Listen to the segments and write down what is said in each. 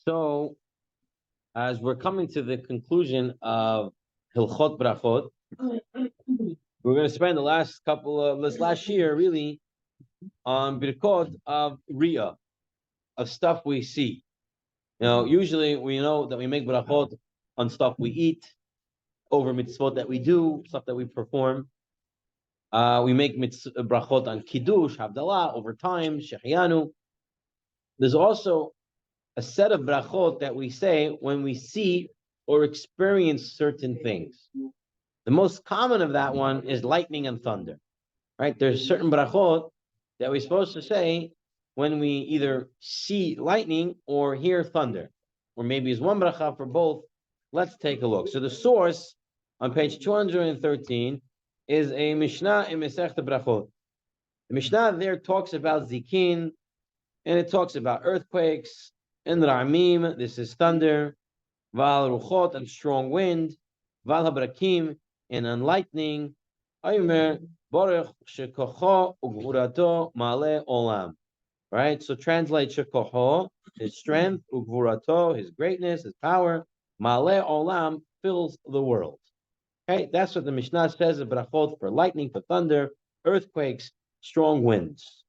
So, as we're coming to the conclusion of Hilchot Brachot, we're going to spend the last last year really on Birkot of Riyah, of stuff we see. Usually we know that we make Brachot on stuff we eat, over mitzvot that we do, stuff that we perform. We make brachot on Kiddush, Havdalah, over time, Shechianu. There's also a set of brachot that we say when we see or experience certain things. The most common of that one is lightning and thunder, right? There's certain brachot that we're supposed to say when we either see lightning or hear thunder, or maybe it's one bracha for both. Let's take a look. So the source on page 213 is a Mishnah in Masechta Brachot. The Mishnah there talks about Zikin, and it talks about earthquakes, and Ra'amim, this is thunder, Val Ruchot, and strong wind, Val HaBrakim, and on lightning, Aymer, Baruch Shekocho Ugvurato Male Olam. Right? So translate Shekocho, his strength, Ugvurato, his greatness, his power, Male Olam, fills the world. Okay, that's what the Mishnah says of brachot for lightning, for thunder, earthquakes, strong winds.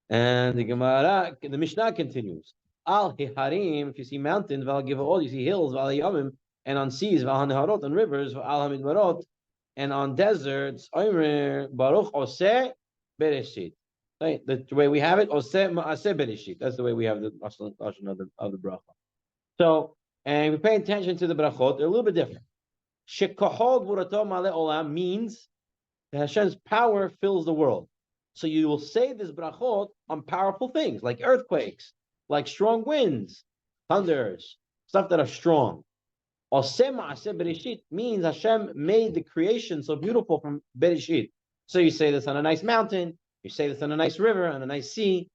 And the Mishnah continues. Al hiharim, if you see mountains, val givaot, you see hills, val yamim, and on seas, val haneharot, on rivers, val hamidbarot, and on deserts, omer baruch oseh bereshit. Right, the way we have it, oseh maaseh bereshit. That's the way we have the lashon of the bracha. So, and we pay attention to the brachot; they're a little bit different. Shekohol Gvurato Male Olam means that Hashem's power fills the world. So you will say this brachot on powerful things like earthquakes, like strong winds, thunders, stuff that are strong. Oseh Ma'aseh Bereshit means Hashem made the creation so beautiful from Bereshit. So you say this on a nice mountain, you say this on a nice river, on a nice sea,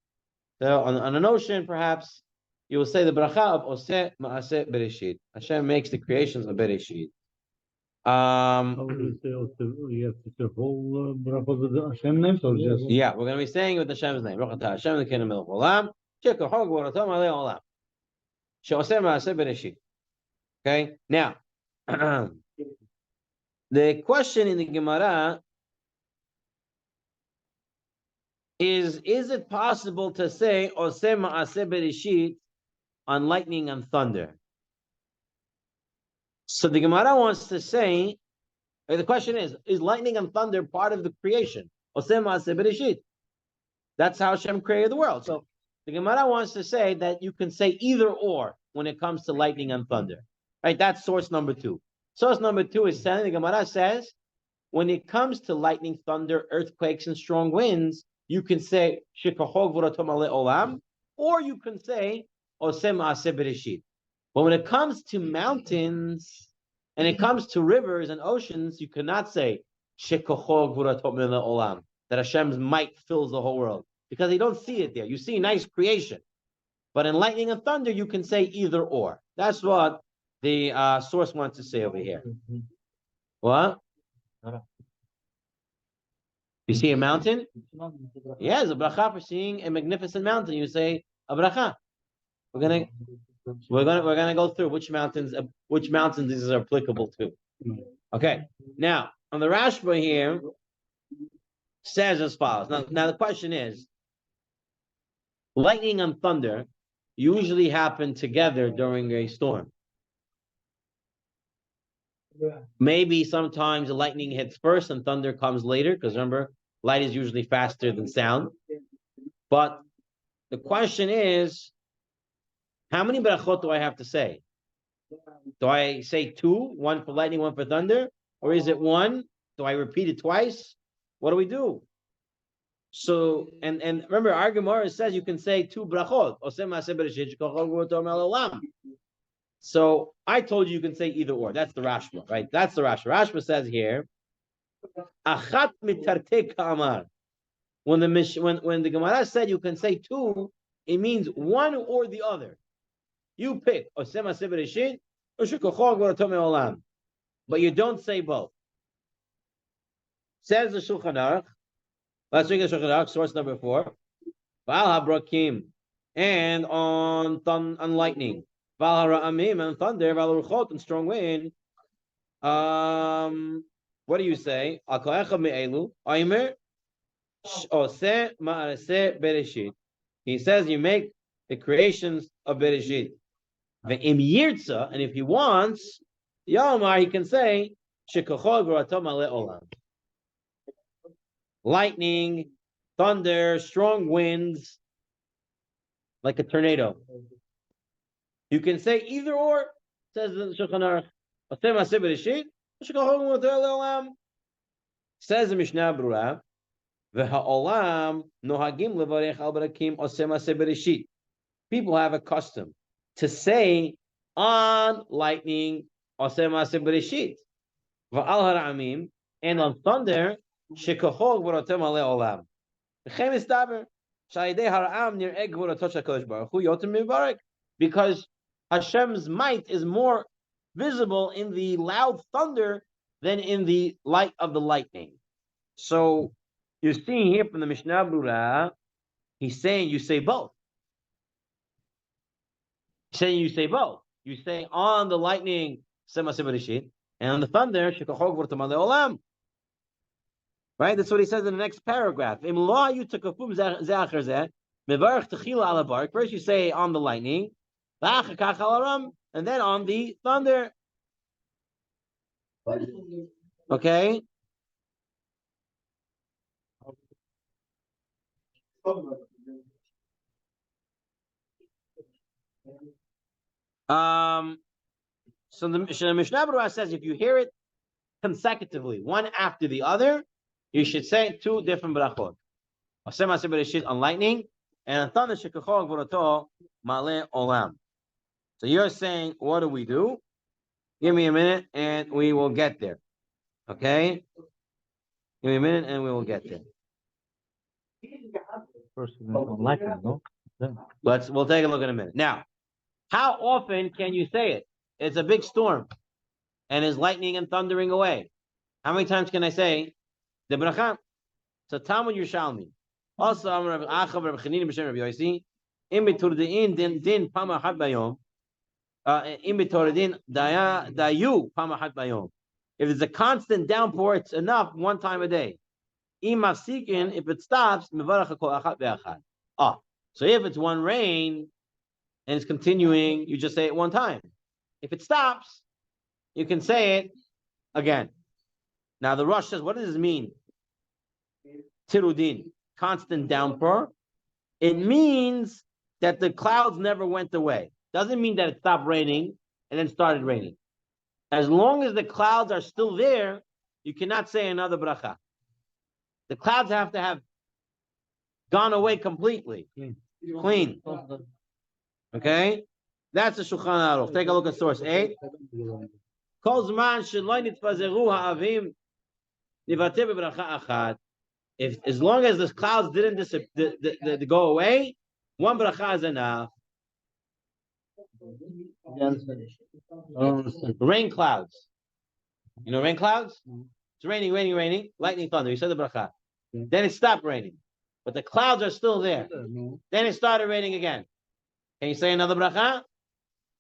on an ocean perhaps. You will say the bracha of Oseh Ma'aseh Bereshit. Hashem makes the creations of Bereshit. You have to say whole brachot with the Hashem name, or just yeah, we're going to be saying with Hashem's name. Hashem the King of Olam. Okay, now the question in the Gemara is it possible to say Oseh Ma'aseh Bereshit on lightning and thunder? So the Gemara wants to say, the question is lightning and thunder part of the creation? Oseh Ma'aseh Bereshit. That's how Hashem created the world. So the Gemara wants to say that you can say either or when it comes to lightning and thunder. Right? That's source number 2. Source number 2 is saying, the Gemara says, when it comes to lightning, thunder, earthquakes, and strong winds, you can say Shekoho Gvurato Male Olam, or you can say Oseh Ma'aseh Bereshit. But when it comes to mountains and it comes to rivers and oceans, you cannot say Shekocho Gvurato Mile Olam, that Hashem's might fills the whole world, because you don't see it there. You see nice creation, but in lightning and thunder, you can say either or. That's what the source wants to say over here. What? You see a mountain? Yes, a bracha for seeing a magnificent mountain. You say a bracha. We're gonna go through which mountains these are applicable to. Okay. Now on the Rashba here says as follows. Now the question is, lightning and thunder usually happen together during a storm. Maybe sometimes the lightning hits first and thunder comes later, because remember, light is usually faster than sound. But the question is, how many brachot do I have to say? Do I say 2, 1 for lightning, 1 for thunder? Or is it 1? Do I repeat it twice? What do we do? So, and remember, our Gemara says you can say 2 brachot. So I told you can say either or. That's the Rashba, right? That's the Rashba. Rashba says here, Achat mitarte ka'amar. When the Gemara said you can say 2, it means 1 or the other. You pick Oseh Ma'aseh Bereshit or Shekocho Gvurato Mile Olam, but you don't say both. Says the Shulchan Aruch. Let's read the Shulchan Aruch, source number 4. Val HaBrakim, and on lightning. Val hara'amim and thunder, val ruchot and strong wind. What do you say? Al ko'echa me'elu, Omer, oseh ma'aseh bereshit. He says you make the creations of bereshit. Ve'im yirtza, and if he wants, Yomar, he can say, shekachol v'rato maleh olam. Lightning, thunder, strong winds, like a tornado. You can say either or, says the Shulchan Aruch. Says the Mishnah Berurah, v'ha'olam nohagim levarech al barakim oseh maseh bereshit. People have a custom to say on lightning oseh maseh bereshit, v'al hara'amim, and on thunder shekachol v'rotem aleh olam. V'chem istaber sha'idei hara'am nir eg v'rotot shakadosh baruch hu yotem mivarek, because Hashem's might is more visible in the loud thunder than in the light of the lightning. So you're seeing here from the Mishnah Berurah, he's saying you say both. He's saying you say both. You say on the lightning, and on the thunder, right? That's what he says in the next paragraph. First you say on the lightning, and then on the thunder. Okay? So the Mishnah Berurah says if you hear it consecutively, one after the other, you should say two different brachot. On lightning, and on thunder, shekachol gvurato maleh olam. So you're saying, what do we do? Give me a minute and we will get there. Okay? Give me a minute and we will get there. First, lightning, no? We'll take a look in a minute. Now, how often can you say it? It's a big storm and is lightning and thundering away. How many times can I say the bracha? So Talmud Yerushalmi. Also, I'm Rav Achav Rav Chanina b'Shem Rav Yosi. In b'Torah din pama had bayom. In b'Torah din dayu pama had bayom. If it's a constant downpour, it's enough one time a day. Im mafsikin, if it stops, mevarach hakol achat ve'achat. So if it's one rain and it's continuing, you just say it one time. If it stops, you can say it again. Now the Rosh says, what does this mean? Tirudin, constant downpour. It means that the clouds never went away. Doesn't mean that it stopped raining and then started raining. As long as the clouds are still there, you cannot say another bracha. The clouds have to have gone away completely. Clean. Okay? That's the Shulchan Aruch. Take a look at source 8. Kol zman shelo nitpazeru ha'avim nivateh bebracha achat. If as long as the clouds didn't go away, one bracha is enough. Rain clouds. You know rain clouds? It's raining, lightning, thunder. You said the bracha. Then it stopped raining. But the clouds are still there. Then it started raining again. Can you say another bracha?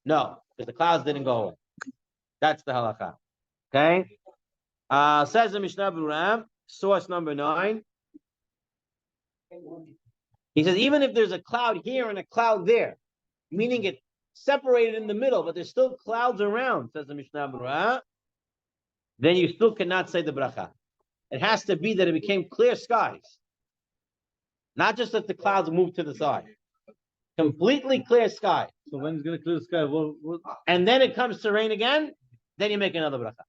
No, because the clouds didn't go away. That's the halakha. Okay? Says the Mishnah Berurah, source number 9. He says, even if there's a cloud here and a cloud there, meaning it separated in the middle, but there's still clouds around, says the Mishnah Berurah, then you still cannot say the bracha. It has to be that it became clear skies. Not just that the clouds moved to the side. Completely clear sky. So when it's going to clear the sky, what? And then it comes to rain again, then you make another bracha.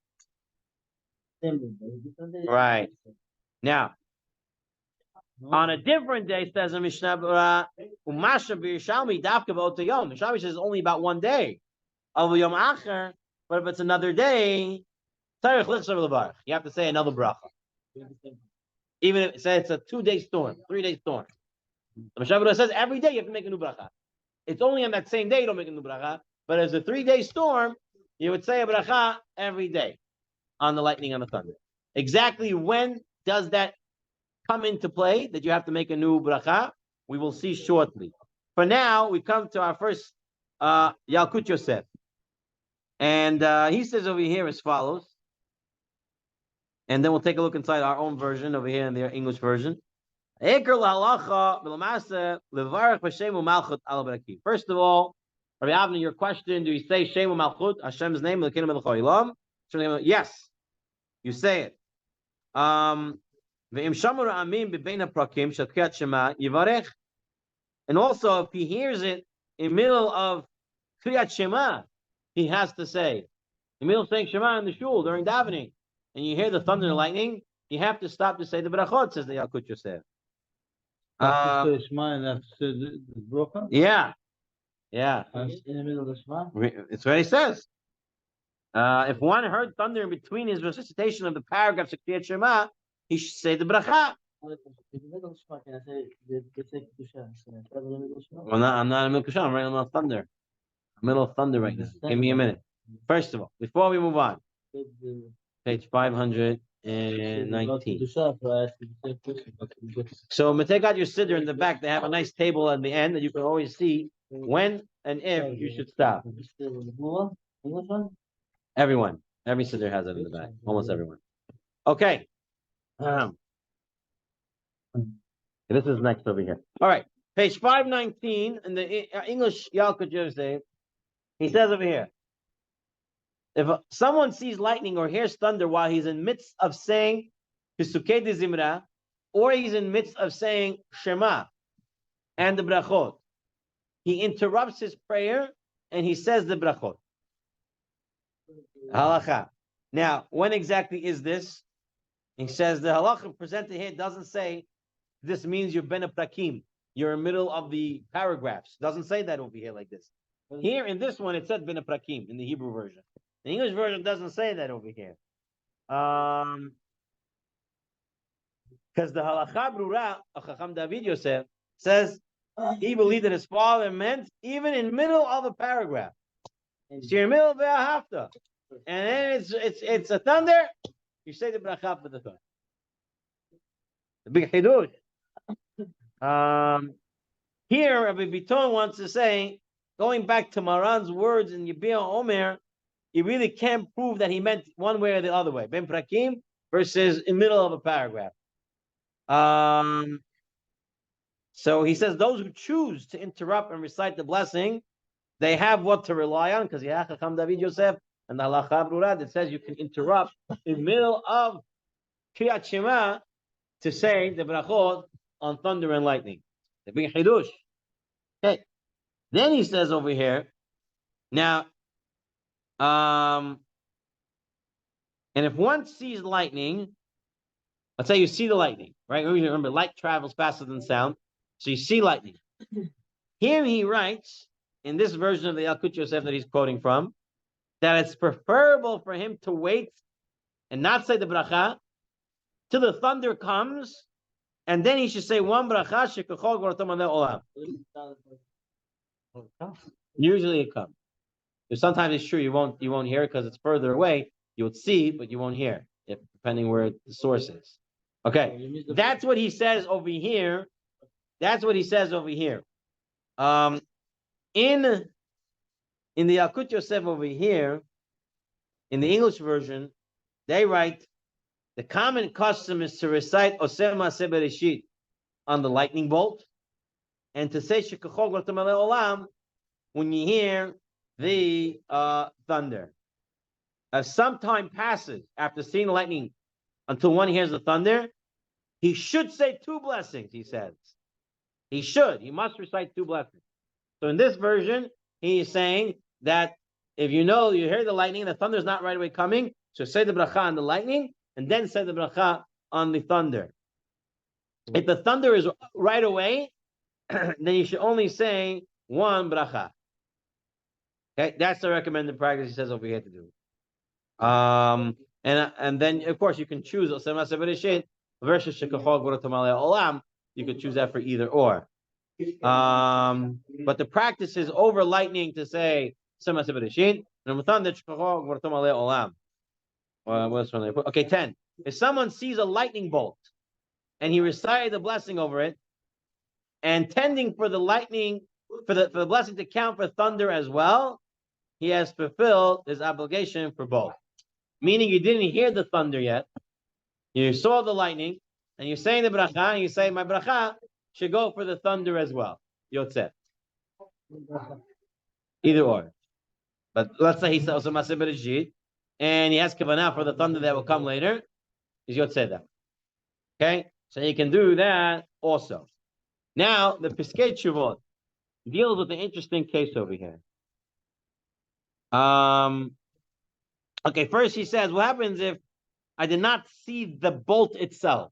Right. Now, on a different day, says the Mishnah Berurah, Umasha b'Yerushalmi dafka b'ot yom. Yerushalmi says only about one day. Of yom acher, but if it's another day, you have to say another bracha. Even if it says it's a 2-day storm, 3-day storm. The Mishnah Berurah says every day you have to make a new bracha. It's only on that same day you don't make a new bracha. But as a 3-day storm, you would say a bracha every day on the lightning and the thunder. Exactly when does that come into play that you have to make a new bracha? We will see shortly. For now, we come to our first Yalkut Yosef. And he says over here as follows. And then we'll take a look inside our own version over here in the English version. First of all, Rabbi Avner, your question, do you say Shem Malchut, Hashem's name, the kingdom of the Cholam? Yes, you say it. And also, if he hears it in the middle of Kriyat Shema, he has to say, in the middle of saying Shema in the shul during davening, and you hear the thunder and lightning, you have to stop to say the brachot, says the Yalkut Yosef. Yeah. In the middle of the Shema? It's what he says. If one heard thunder in between his recitation of the paragraphs of Kriyat Shema, he should say the bracha. In the middle of Shema, can I say Well, I'm not in the middle of Shema, I'm right in the middle of thunder. I'm in the middle of thunder right now. Give me a minute. First of all, before we move on, page 519. So take out your siddur in the back. They have a nice table at the end that you can always see when and if you should stop. Everyone. Every siddur has it in the back. Almost everyone. Okay. This is next over here. All right. Page 519 in the English Yalkut Yosef. He says over here, if someone sees lightning or hears thunder while he's in midst of saying Pesukei de Zimra, or he's in midst of saying Shema and the brachot, he interrupts his prayer and he says the brachot. Halacha. Now, when exactly is this? He says the halacha presented here doesn't say this means you're ben prakim. You're in the middle of the paragraphs. Doesn't say that over here like this. Here in this one, it said ben prakim in the Hebrew version. The English version doesn't say that over here. Because the halacha brura of Chacham David Yosef says he believed that his father meant even in the middle of a paragraph. So you're in the middle of a hafta. And then it's a thunder, you say the bracha for the thunder. The big hidush. Here, Rabbi Biton wants to say, going back to Maran's words in Yibia Omer, you really can't prove that he meant one way or the other way. Ben prakim versus in the middle of a paragraph. So he says those who choose to interrupt and recite the blessing, they have what to rely on, because Chacham David Yosef and the halacha brura that says you can interrupt in the middle of Kriyat Shema to say the brachot on thunder and lightning. The big hidush. Okay. Then he says over here, now, and if one sees lightning, let's say you see the lightning, right? Remember, light travels faster than sound, so you see lightning. Here he writes, in this version of the Yalkut Yosef that he's quoting from, that it's preferable for him to wait and not say the bracha till the thunder comes, and then he should say one bracha shekachol gvurato malei olam. Usually it comes. But sometimes it's true you won't hear it because it's further away. You'll see, but you won't hear, depending where the source is. Okay, that's what he says over here. That's what he says over here. In the Yalkut Yosef over here, in the English version, they write, the common custom is to recite Oseh Maaseh Bereshit on the lightning bolt, and to say Shekachol Gvurato malei olam when you hear the thunder. As some time passes after seeing the lightning until one hears the thunder, he should say two blessings, he says. He must recite two blessings. So in this version, he is saying that if you hear the lightning, the thunder is not right away coming, so say the bracha on the lightning, and then say the bracha on the thunder. If the thunder is right away, then you should only say one bracha. Okay, that's the recommended practice he says over here to do. And then of course you can choose Oseh Maaseh Bereshit versus Shekachol Gvurato malei olam. You could choose that for either or. But the practice is over lightning to say Oseh Maaseh Bereshit, and with thunder Shekachol Gvurato malei olam. Okay, 10. If someone sees a lightning bolt and he recited the blessing over it, and tending for the lightning for the blessing to count for thunder as well, he has fulfilled his obligation for both. Meaning you didn't hear the thunder yet. You saw the lightning, and you're saying the bracha, and you say, my bracha should go for the thunder as well. Yotzeh. Either or. But let's say he says also Maseh Bereshit, and he has kavanah for the thunder that will come later, is Yotzeh that. Okay? So you can do that also. Now, the Piskei Teshuvot deals with an interesting case over here. Okay, first he says, what happens if I did not see the bolt itself?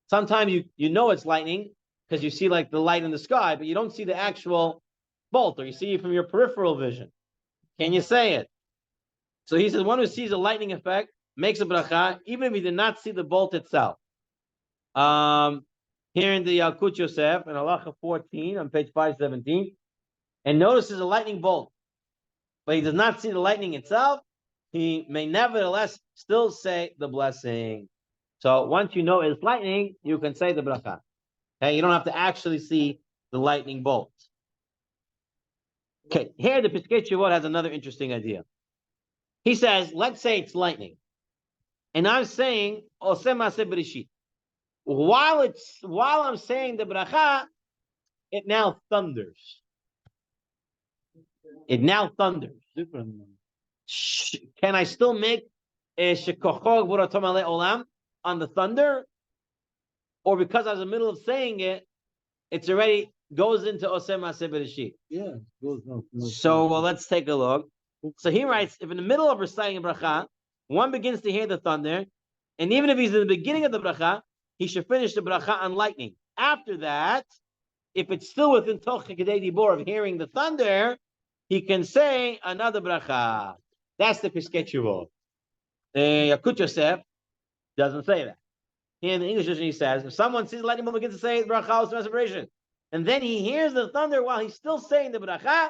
Sometimes you know it's lightning because you see like the light in the sky, but you don't see the actual bolt, or you see it from your peripheral vision. Can you say it? So he says, one who sees a lightning effect makes a bracha, even if he did not see the bolt itself. Here in the Yalkut Yosef, in Halacha 14, on page 517, and notices a lightning bolt, but he does not see the lightning itself, he may nevertheless still say the blessing. So once you know it's lightning, you can say the bracha. Okay, you don't have to actually see the lightning bolt. Okay, here the Piskei Teshuvot has another interesting idea. He says, let's say it's lightning, and I'm saying Oseh Maseh Bereshit. While I'm saying the bracha, it now thunders. It now thunders. Can I still make a shekochog v'ratom alei olam on the thunder? Or because I was in the middle of saying it, it's already goes into Oseh Maseh Bereshit. Yeah, goes on. So let's take a look. So he writes, if in the middle of reciting a bracha, one begins to hear the thunder, and even if he's in the beginning of the bracha, he should finish the bracha on lightning. After that, if it's still within Toch Kedei Dibor of hearing the thunder, he can say another bracha. That's the Piskei Teshuvot. Yalkut Yosef doesn't say that. Here in the English version, he says, if someone sees lightning, begins to say bracha or separation, and then he hears the thunder while he's still saying the bracha,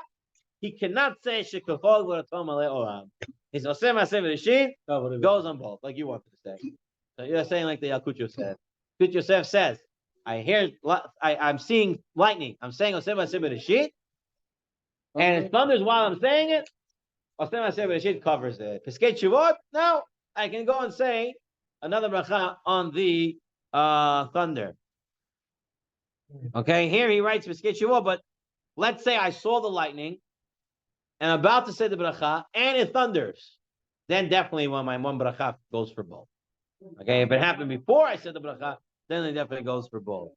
he cannot say shekachol v'ratom alei olam. His Oseh Maseh Bereshit goes on both, like you wanted to say. So you're saying like the Yalkut Yosef. Yalkut Yosef says, I'm seeing lightning. I'm saying Oseh Maseh Bereshit, and it thunders while I'm saying it. Oseh Maseh Bereshit covers it. Piskei Teshuvot, no, I can go and say another bracha on the thunder. Okay, here he writes Piskei Teshuvot, but let's say I saw the lightning and I'm about to say the bracha and it thunders. Then definitely my one bracha goes for both. Okay, if it happened before I said the bracha, then it definitely goes for both.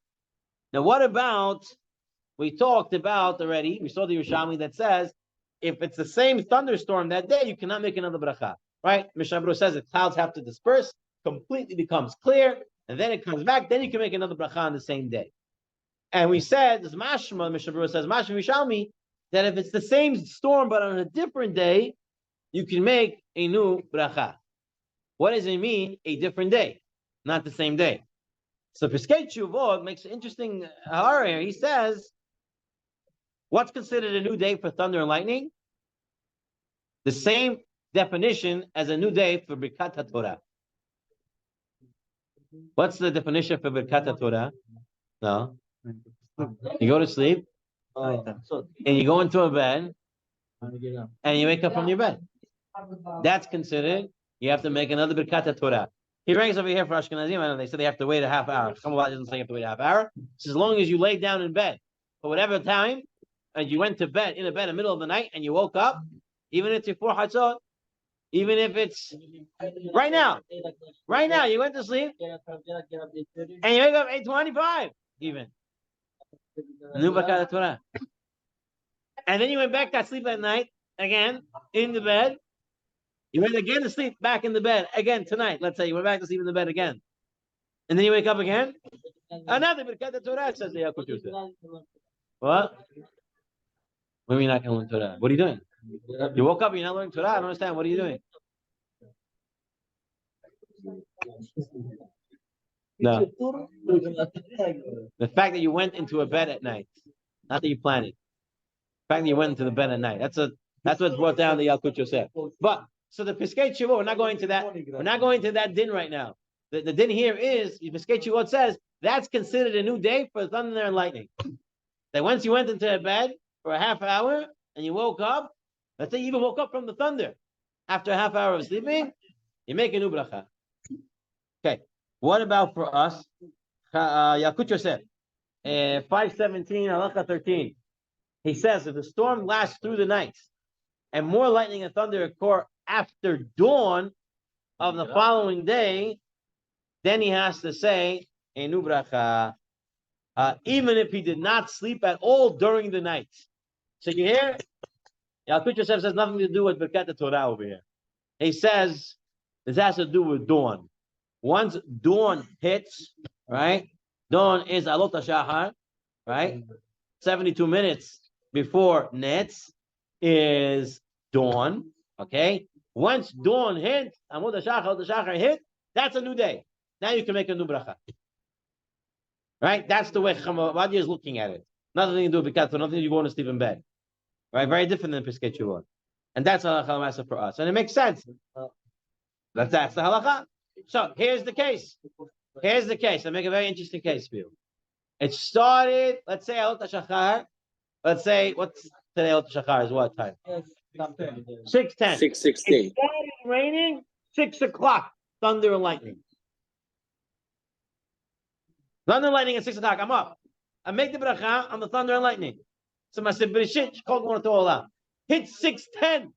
Now, what about, we talked about already, we saw the Yerushalmi that says, if it's the same thunderstorm that day, you cannot make another bracha, right? Mishnah Berurah says the clouds have to disperse, completely becomes clear, and then it comes back, then you can make another bracha on the same day. And we said, this mashma, Mishnah Berurah says, mashma Yerushalmi, that if it's the same storm but on a different day, you can make a new bracha. What does it mean, a different day, not the same day? So Piskei Teshuvot makes an interesting area. He says, what's considered a new day for thunder and lightning? The same definition as a new day for Birkat HaTorah. What's the definition for Birkat HaTorah? No. You go to sleep, and you go into a bed, and you wake up from your bed. That's considered, you have to make another Birkat HaTorah. He ranks over here for Ashkenazim, and they say they have to wait a half hour. Chachamim doesn't say you have to wait a half hour. It's as long as you lay down in bed for whatever time, and you went to bed, in the bed in the middle of the night, and you woke up, even if it's before Hatzot, even if it's right now, you went to sleep, and you wake up 8:25, even. New Birkat HaTorah. And then you went back to sleep at night, again, in the bed. You went again to sleep back in the bed again tonight. Let's say you went back to sleep in the bed again, and then you wake up again. Another Birkat HaTorah, says the Yalkut Yosef. What? What do you mean not going to learn Torah? What are you doing? You woke up, you're not learning Torah. I don't understand. What are you doing? No. The fact that you went into a bed at night, not that you planned it. The fact that you went into the bed at night. That's what's brought down the Yalkut Yosef. But so the Piskei Teshuvot, we're not going to that. We're not going to that din right now. The din here is Piskei Teshuvot says that's considered a new day for thunder and lightning. That once you went into a bed for a half hour and you woke up, let's say you even woke up from the thunder after a half hour of sleeping, you make a new bracha. Okay, what about for us? Yakut Yosef, 517, halacha 13. He says if the storm lasts through the night and more lightning and thunder occur after dawn of the following day, then he has to say a new bracha, even if he did not sleep at all during the night. So you hear? Yalkut Yosef says nothing to do with Birkat Torah over here. He says this has to do with dawn. Once dawn hits, right? Dawn is Alot HaShahar, right? 72 minutes before Netz is dawn, okay? Once dawn hit, Amud HaShachar hit, that's a new day. Now you can make a new bracha. Right? That's the way Chamadia is looking at it. Nothing to do with Birkat, nothing to do going to sleep in bed. Right? Very different than Piskei Teshuvah. And that's halakha l'maaseh for us. And it makes sense. That's the halakha. So here's the case. Here's the case. I make a very interesting case for you. It started, let's say, Alot HaShachar. Let's say, what's today? Alot HaShachar is what time? 6:10. 6:16. It started raining, 6 o'clock, thunder and lightning. Thunder and lightning at 6 o'clock, I'm up. I make the bracha on the thunder and lightning. So I said, Bereshit, Shkol Gmor To'olam. Hit 6:10.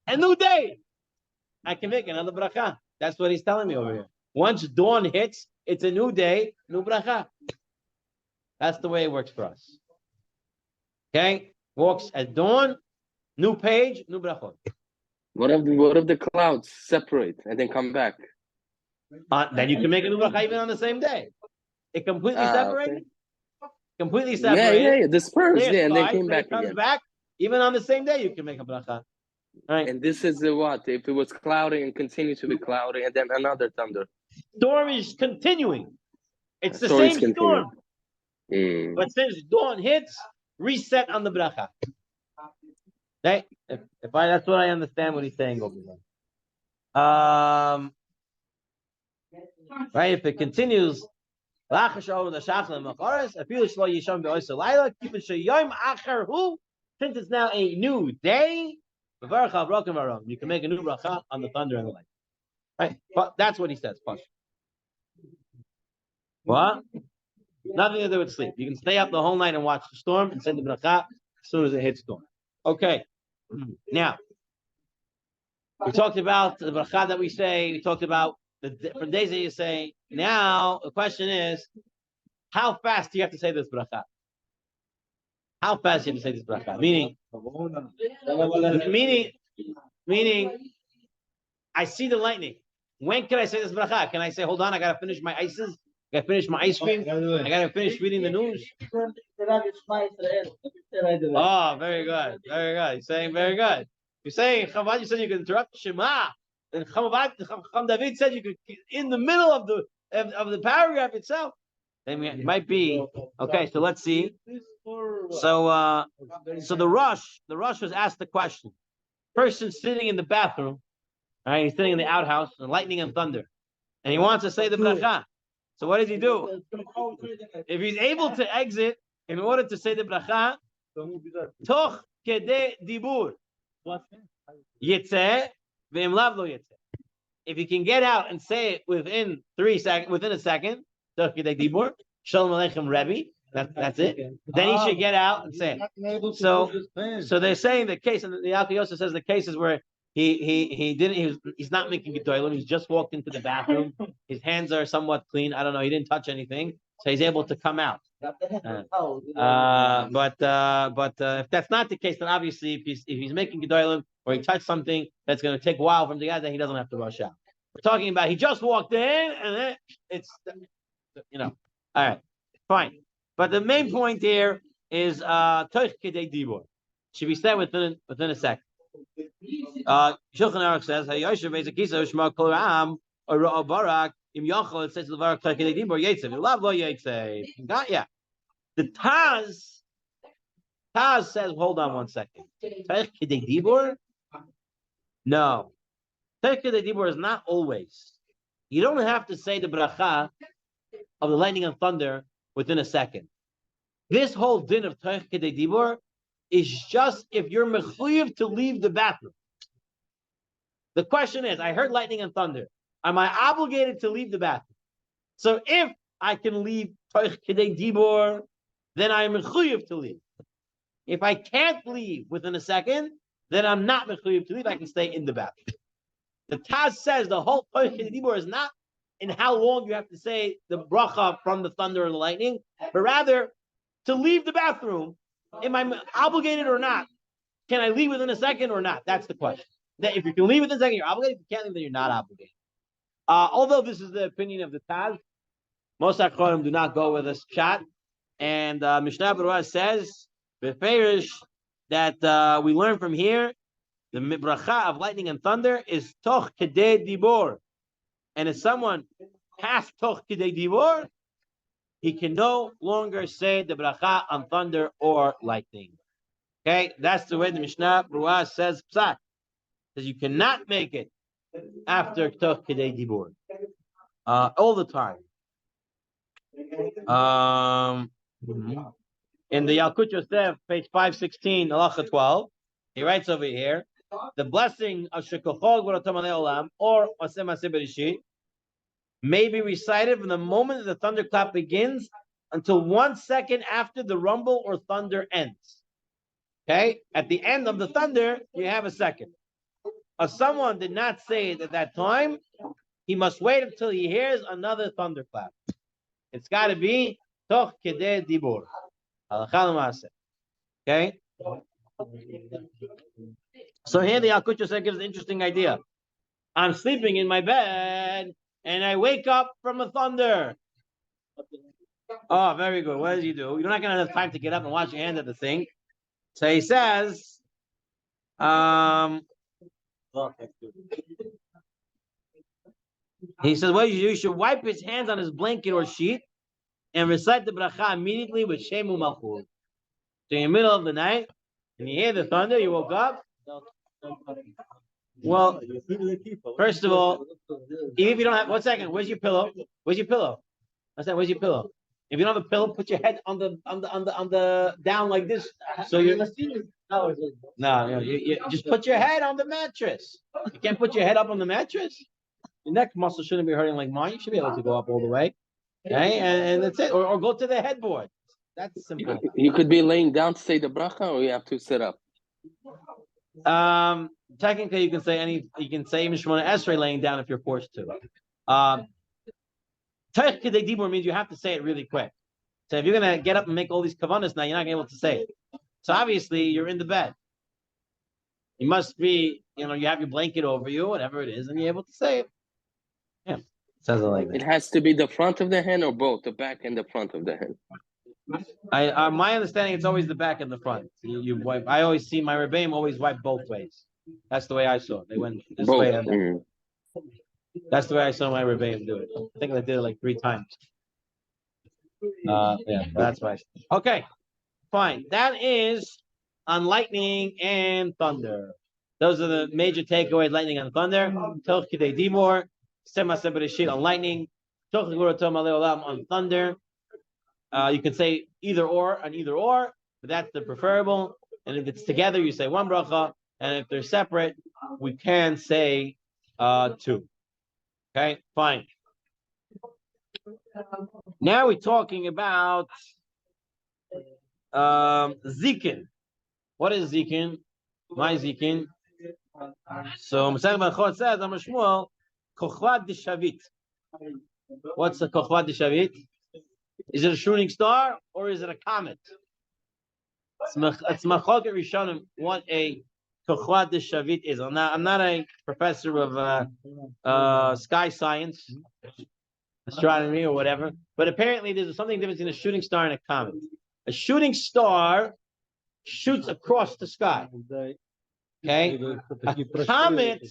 A new day. I can make another bracha. That's what he's telling me over here. Once dawn hits, it's a new day, new bracha. That's the way it works for us. Okay? Walks at dawn, new page, new brachot. What if the clouds separate and then come back? Then you can make a new bracha even on the same day. It completely separated. Okay. Completely separated. Yeah. Dispersed, Clear and then sky, came then back it comes again. back. Even on the same day, you can make a bracha. Right? And this is what? If it was cloudy and continue to be cloudy, and then another thunder. Storm is continuing. It's the Story's same storm. continuing. But since dawn hits, reset on the bracha. Okay? That's what I understand what he's saying over there. Right? If it continues, since it's now a new day, you can make a new bracha on the thunder and the light. Right? But that's what he says. What? Nothing to do with sleep. You can stay up the whole night and watch the storm and send the bracha as soon as it hits storm. Okay. Now, we talked about the bracha that we say. We talked about the different days that you say. Now, the question is, how fast do you have to say this bracha? How fast do you have to say this bracha? Meaning, I see the lightning. When can I say this bracha? Can I say, hold on, I got to finish my ices? I got to finish my ice cream? I got to finish reading the news? Oh, very good. Very good. You're saying very good. You're saying, Chavad, you said you can interrupt Shema. And Cham David said you could, in the middle of the paragraph itself. Then it might be, okay, so let's see. So the Rosh was asked the question. Person sitting in the bathroom, right? He's sitting in the outhouse, and lightning and thunder. And he wants to say the bracha. So what does he do? If he's able to exit in order to say the bracha, toch kede dibur. Yitzeh, ve'im lav lo yitzeh. If he can get out and say it within a second, toch kede dibur, shalom aleichem Rebbe, that's it. Then he should get out and say it. So they're saying the case, and the Alka Yosef says the cases where he's not making gedolim. He's just walked into the bathroom. His hands are somewhat clean. I don't know. He didn't touch anything, so he's able to come out. But if that's not the case, then obviously if he's making gedolim or he touched something that's going to take a while from the guy, then he doesn't have to rush out. We're talking about he just walked in and then it's all right, fine. But the main point here is toich kedei dibur. Should be said within a second. Shulchan Aruch says, "Hayoshev ezekisa ushma kol ram or barak im yachol." It says levarak toich kedei dibur yetzev. Love lo yetzev. Got ya. The Taz says, hold on one second. Toich kedei dibur? No. Toich kedei dibur is not always. You don't have to say the bracha of the lightning and thunder within a second. This whole din of Toich Kedei Dibur is just if you're mechuyev to leave the bathroom. The question is, I heard lightning and thunder. Am I obligated to leave the bathroom? So if I can leave Toich Kedei Dibur, then I am mechuyev to leave. If I can't leave within a second, then I'm not mechuyev to leave. I can stay in the bathroom. The Taz says the whole Toich Kedei Dibur is not in how long you have to say the bracha from the thunder and the lightning, but rather to leave the bathroom. Am I obligated or not? Can I leave within a second or not? That's the question. That if you can leave within a second, you're obligated. If you can't leave, then you're not obligated. Although this is the opinion of the Taz, most Acharonim do not go with this shot. And Mishnah Berurah says, Beferish, that we learn from here, the bracha of lightning and thunder is toch kedei dibor. And if someone passed toch kedei dibor, he can no longer say the bracha on thunder or lightning. Okay, that's the way the Mishnah Berurah says psak. Says you cannot make it after toch kedei dibur all the time. In the Yalkut Yosef, page 516, halacha 12, he writes over here, the blessing of Shekochol Gvuratam Alei Olam or Maseh Maseh Bereshit may be recited from the moment that the thunderclap begins until 1 second after the rumble or thunder ends. Okay? At the end of the thunder, you have a second. If someone did not say it at that time, he must wait until he hears another thunderclap. It's got to be toch kedei dibur. Halakha l'maaseh. Okay? So here the Yalkut Yosef gives an interesting idea. I'm sleeping in my bed and I wake up from a thunder. Oh, very good. What does he do? You're not going to have time to get up and wash your hands at the sink. So he says, well, you should wipe his hands on his blanket or sheet and recite the bracha immediately with Shemu Malchut. So in the middle of the night, and you hear the thunder, you woke up. Well, first of all, even if you don't have, 1 second, where's your pillow? Where's your pillow? I said, where's your pillow? If you don't have a pillow, put your head on the down like this. So you're no, you just put your head on the mattress. You can't put your head up on the mattress. Your neck muscle shouldn't be hurting like mine. You should be able to go up all the way. Okay, and that's it. Or go to the headboard. That's simple. You could be laying down to say the bracha, or you have to sit up. Technically, you can say even Shemona Esrei laying down if you're forced to. Toich kedei dibur means you have to say it really quick. So if you're gonna get up and make all these kavanas now, you're not gonna be able to say it. So obviously, you're in the bed. You must be, you have your blanket over you, whatever it is, and you're able to say it. Yeah, it says it like that. It has to be the front of the hand or both, the back and the front of the hand. My understanding, it's always the back and the front. You wipe. I always see my rebbeim always wipe both ways. That's the way I saw it. They went this Both. way and then. That's the way I saw my rebbeim do it. I think they did it like 3 times. Yeah, that's right. Okay, fine. That is on lightning and thunder. Those are the major takeaways: lightning and thunder. Toch kedei dibur, Maseh Maseh Bereshit on lightning. Toch Gvuratam Alei Olam on thunder. You can say either or, but that's the preferable. And if it's together, you say one bracha. And if they're separate, we can say 2. Okay, fine. Now we're talking about zikin. What is zikin? My zikin. So Masechet Berachot says, Amar Shmuel, kochvat d'shavit. What's a kochvat d'shavit? Is it a shooting star or is it a comet? It's machlokes rishonim what a kochvat d'shavit is. I'm not a professor of sky science, astronomy or whatever, but apparently there's something different between a shooting star and a comet. A shooting star shoots across the sky. Okay, a comet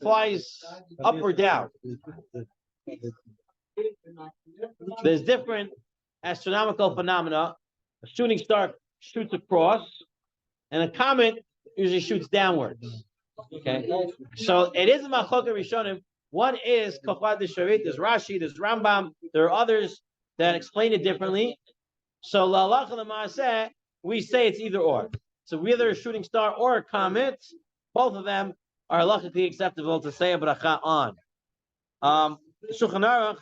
flies up or down. There's different astronomical phenomena. A shooting star shoots across, and a comet usually shoots downwards. Okay, so it is a machlokes rishonim. One is kochvat d'shavit. There's Rashi, there's Rambam. There are others that explain it differently. So la'alacha l'maaseh, we say it's either or. So either a shooting star or a comet, both of them are halachically acceptable to say a bracha on. Shulchan Aruch,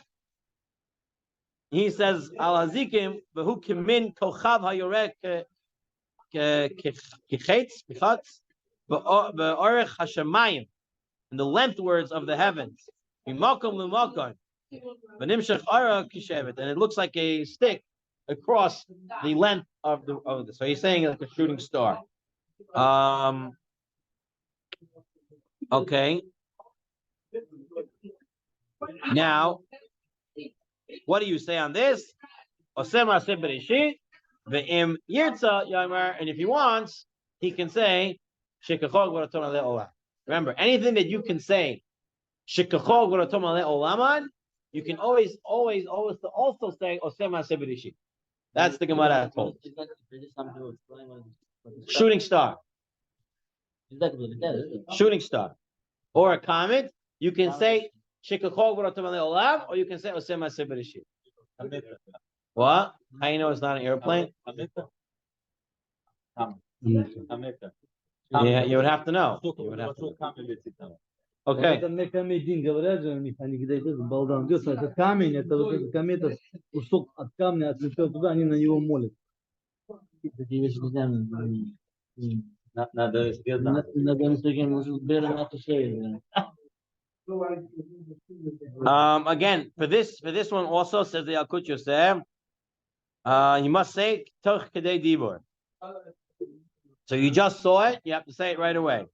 he says al hazikim v'hu kimin kochav hayorek kichetz be'orech hashamayim, in the lengthwards of the heavens. Mimakom l'makom v'nimshach ara kishevet, and it looks like a stick across the length of the. So he's saying like a shooting star. Okay. Now, what do you say on this? And if he wants, he can say, remember, anything that you can say, you can always also say, that's the Gemara told. Shooting star. Shooting star. Or a comet, you can say, or you can say, what? How you know it's not an airplane? Yeah, you would have to know. Okay. Это мехамедин говорят же, механик дает балдан. Говорит, это камень, это вот этот комета, кусок от камня отлетел туда, они на него молят. Надо again, for this one also says the Yalkut Yosef, you must say toch kedei dibur. So you just saw it, you have to say it right away.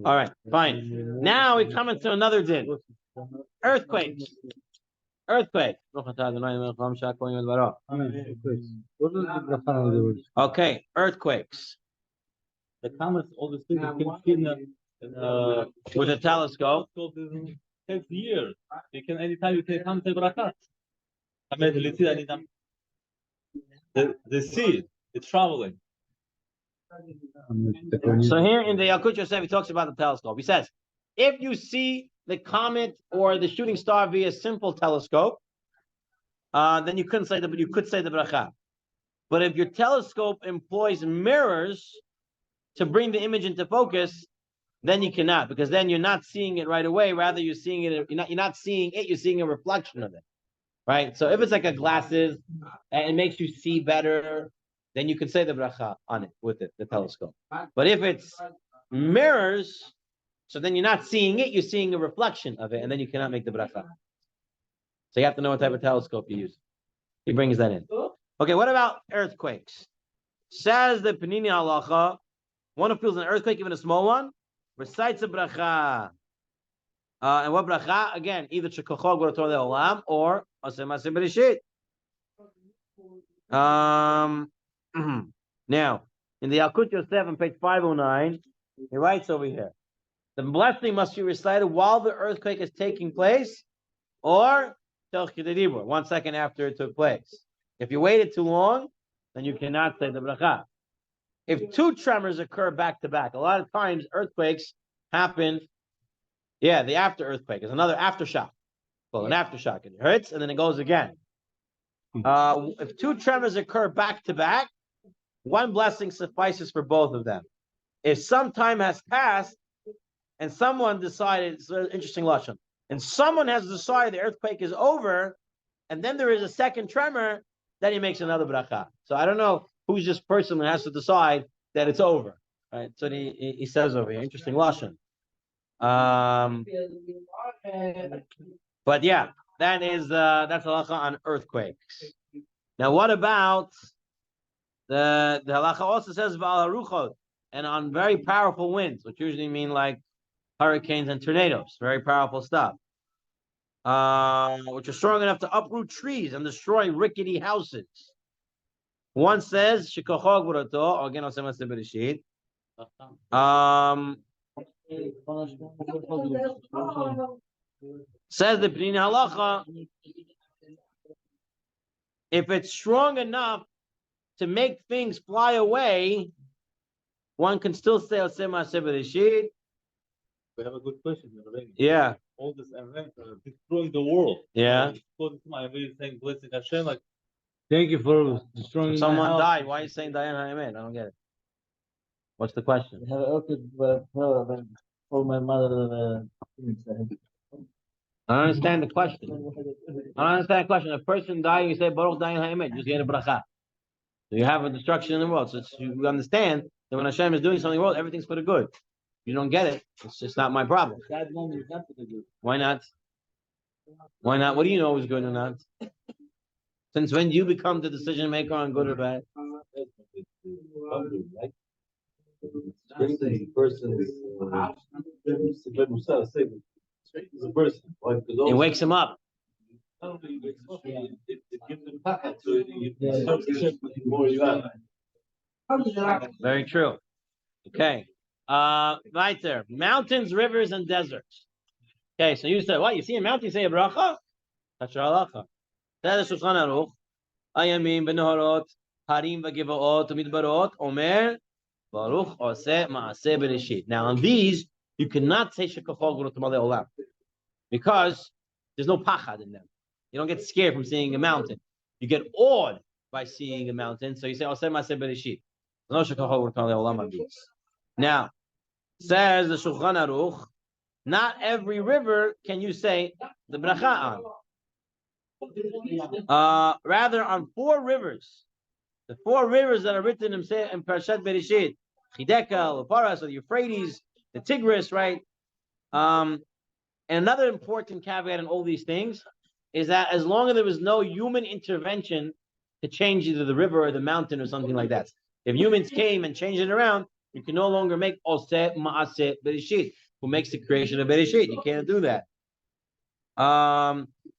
All right, fine. Now we come into another din. Earthquakes. Earthquake. Okay, earthquakes. The comets obviously can see with a telescope. Takes years. You can anytime you can come to Brakat. The sea, it's traveling. So here in the Yalkut Yosef, he talks about the telescope. He says, if you see the comet or the shooting star via simple telescope, then you couldn't say but you could say the bracha. But if your telescope employs mirrors to bring the image into focus, then you cannot, because then you're not seeing it right away. Rather, you're seeing it. You're not seeing it. You're seeing a reflection of it, right? So if it's like a glasses and it makes you see better, then you can say the bracha on it with it, the telescope. But if it's mirrors, so then you're not seeing it. You're seeing a reflection of it, and then you cannot make the bracha. So you have to know what type of telescope you use. He brings that in. Okay, what about earthquakes? Says the Panini Halacha, one who feels an earthquake, even a small one, recites a bracha. And what bracha? Again, either Shekachog or Torah Olam or Aseh Maseh Bereshit. Now, in the Yalkut Yosef on page 509, he writes over here, the blessing must be recited while the earthquake is taking place, or 1 second after it took place. If you waited too long, then you cannot say the bracha. If two tremors occur back to back, a lot of times earthquakes happen. Yeah, the after earthquake is another aftershock. Well, an aftershock. It hurts and then it goes again. If two tremors occur back to back, one blessing suffices for both of them. If some time has passed and someone decided, it's an interesting lashon, and someone has decided the earthquake is over, and then there is a second tremor, then he makes another bracha. So I don't know who's this person that has to decide that it's over. Right? So he says over here, interesting lashon. But yeah, that's halacha on earthquakes. Now, what about the halacha also says v'al haruchot, and on very powerful winds, which usually mean like hurricanes and tornadoes, very powerful stuff, which are strong enough to uproot trees and destroy rickety houses. One says shekachog v'rato, again Aseh Maseh Bereshit. Says the Pnei Halacha, if it's strong enough to make things fly away, one can still say Aseh Maseh Bereshit. We have a good question. Yeah. All this event destroying the world. Yeah. Saying blessing Hashem, like Thank you for destroying If my someone house. died, why are you saying Dayan Hayamet? I don't get it. What's the question? I have an orchid, but for my mother. I don't understand the question. I don't understand the question. A person died, you say Baruch Dayan Hayamet, just get a bracha. So you have a destruction in the world. So you understand that when Hashem is doing something in the world, everything's for the good. You don't get it. It's just not my problem. That moment is not for the good. Why not? Why not? What do you know is good or not? Since when do you become the decision maker on good or bad? Strengthening the person's the person. It wakes him up. Very true. Okay. Right there. Mountains, rivers, and deserts. Okay, so you said, what? You see a mountain, you say a bracha? That's your halacha. That is Shulchan Aruch. Ayamim, Benoharot, Harim, Vagivaot, Midbarot, Omer, Baruch, Oseh, Maaseh, Bereshit. Now, on these, you cannot say Shekachol Gurut Malei Olam because there's no pachad in them. You don't get scared from seeing a mountain. You get awed by seeing a mountain. So you say, Oseh, Maaseh, Bereshit. No Shekachol Gurut Malei Olam on these. Now, says the Shulchan Aruch, not every river can you say the bracha on. Rather, on 4 rivers, the 4 rivers that are written in Parashat Bereshit, Chideka, the Paras, or the Euphrates, the Tigris, right? And another important caveat in all these things is that as long as there was no human intervention to change either the river or the mountain or something like that, if humans came and changed it around, you can no longer make Oseh Maaseh Bereshit, who makes the creation of Bereshit. You can't do that.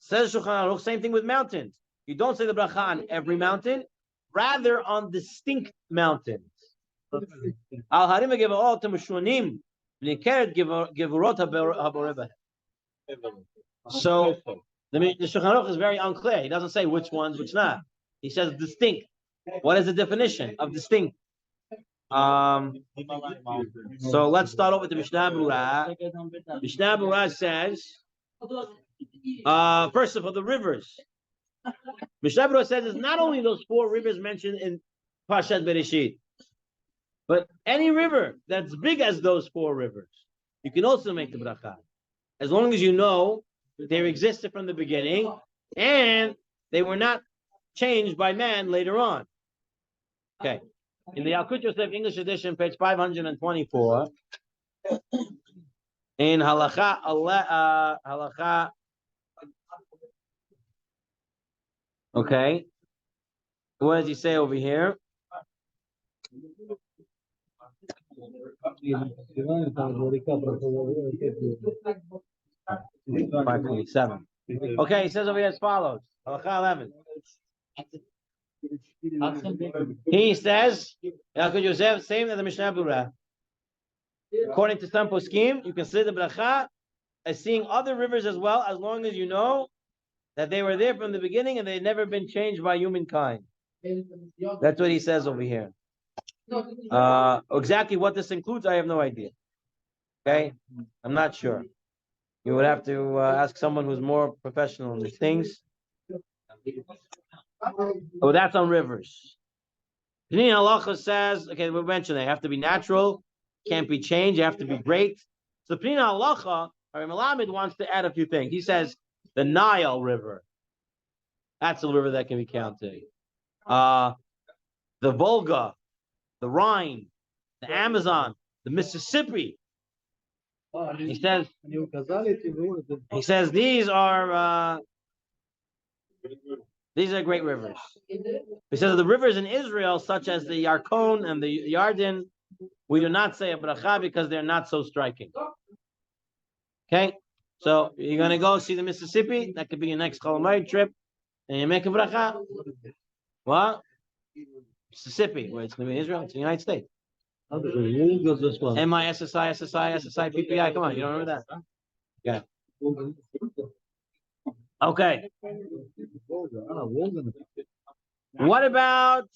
Says Shulchan Aruch, same thing with mountains. You don't say the bracha on every mountain, rather on distinct mountains. Al harim gevorot mushunim nikeret gevorot haboreba. So the Shulchan Aruch is very unclear. He doesn't say which ones, which not. He says distinct. What is the definition of distinct? So let's start off with the Mishnah Berurah. Mishnah Berurah says, first of all, the rivers. Mishnah Berurah says it's not only those 4 rivers mentioned in Parashat Bereshit, but any river that's big as those 4 rivers, you can also make the bracha, as long as you know that they existed from the beginning and they were not changed by man later on. Okay. In the Yalkut Yosef English edition, page 524, in halacha, okay, what does he say over here? 527. Okay, he says over here as follows. Halacha 11. He says, Yalkut Yosef, same as the Mishnah Berurah. According to some poskim, you consider the bracha as seeing other rivers as well, as long as you know that they were there from the beginning and they've never been changed by humankind. That's what he says over here. Exactly what this includes, I have no idea. Okay, I'm not sure. You would have to ask someone who's more professional in these things. Oh, that's on rivers. Pnei Halacha says, okay, we mentioned they have to be natural, can't be changed, they have to be great. So Pnei Halacha, or Malamed wants to add a few things. He says the Nile River, that's a river that can be counted. The Volga, the Rhine, the Amazon, the Mississippi. He says these are great rivers. He says the rivers in Israel, such as the Yarkon and the Yarden, we do not say a bracha because they're not so striking. Okay, so you're gonna go see the Mississippi. That could be your next Cholamayid trip, and you make a bracha. What? Mississippi, where it's gonna be Israel, it's the United States. MISSI, SSI, SSI, PPI. Come on, you don't remember that? Yeah. Okay. What about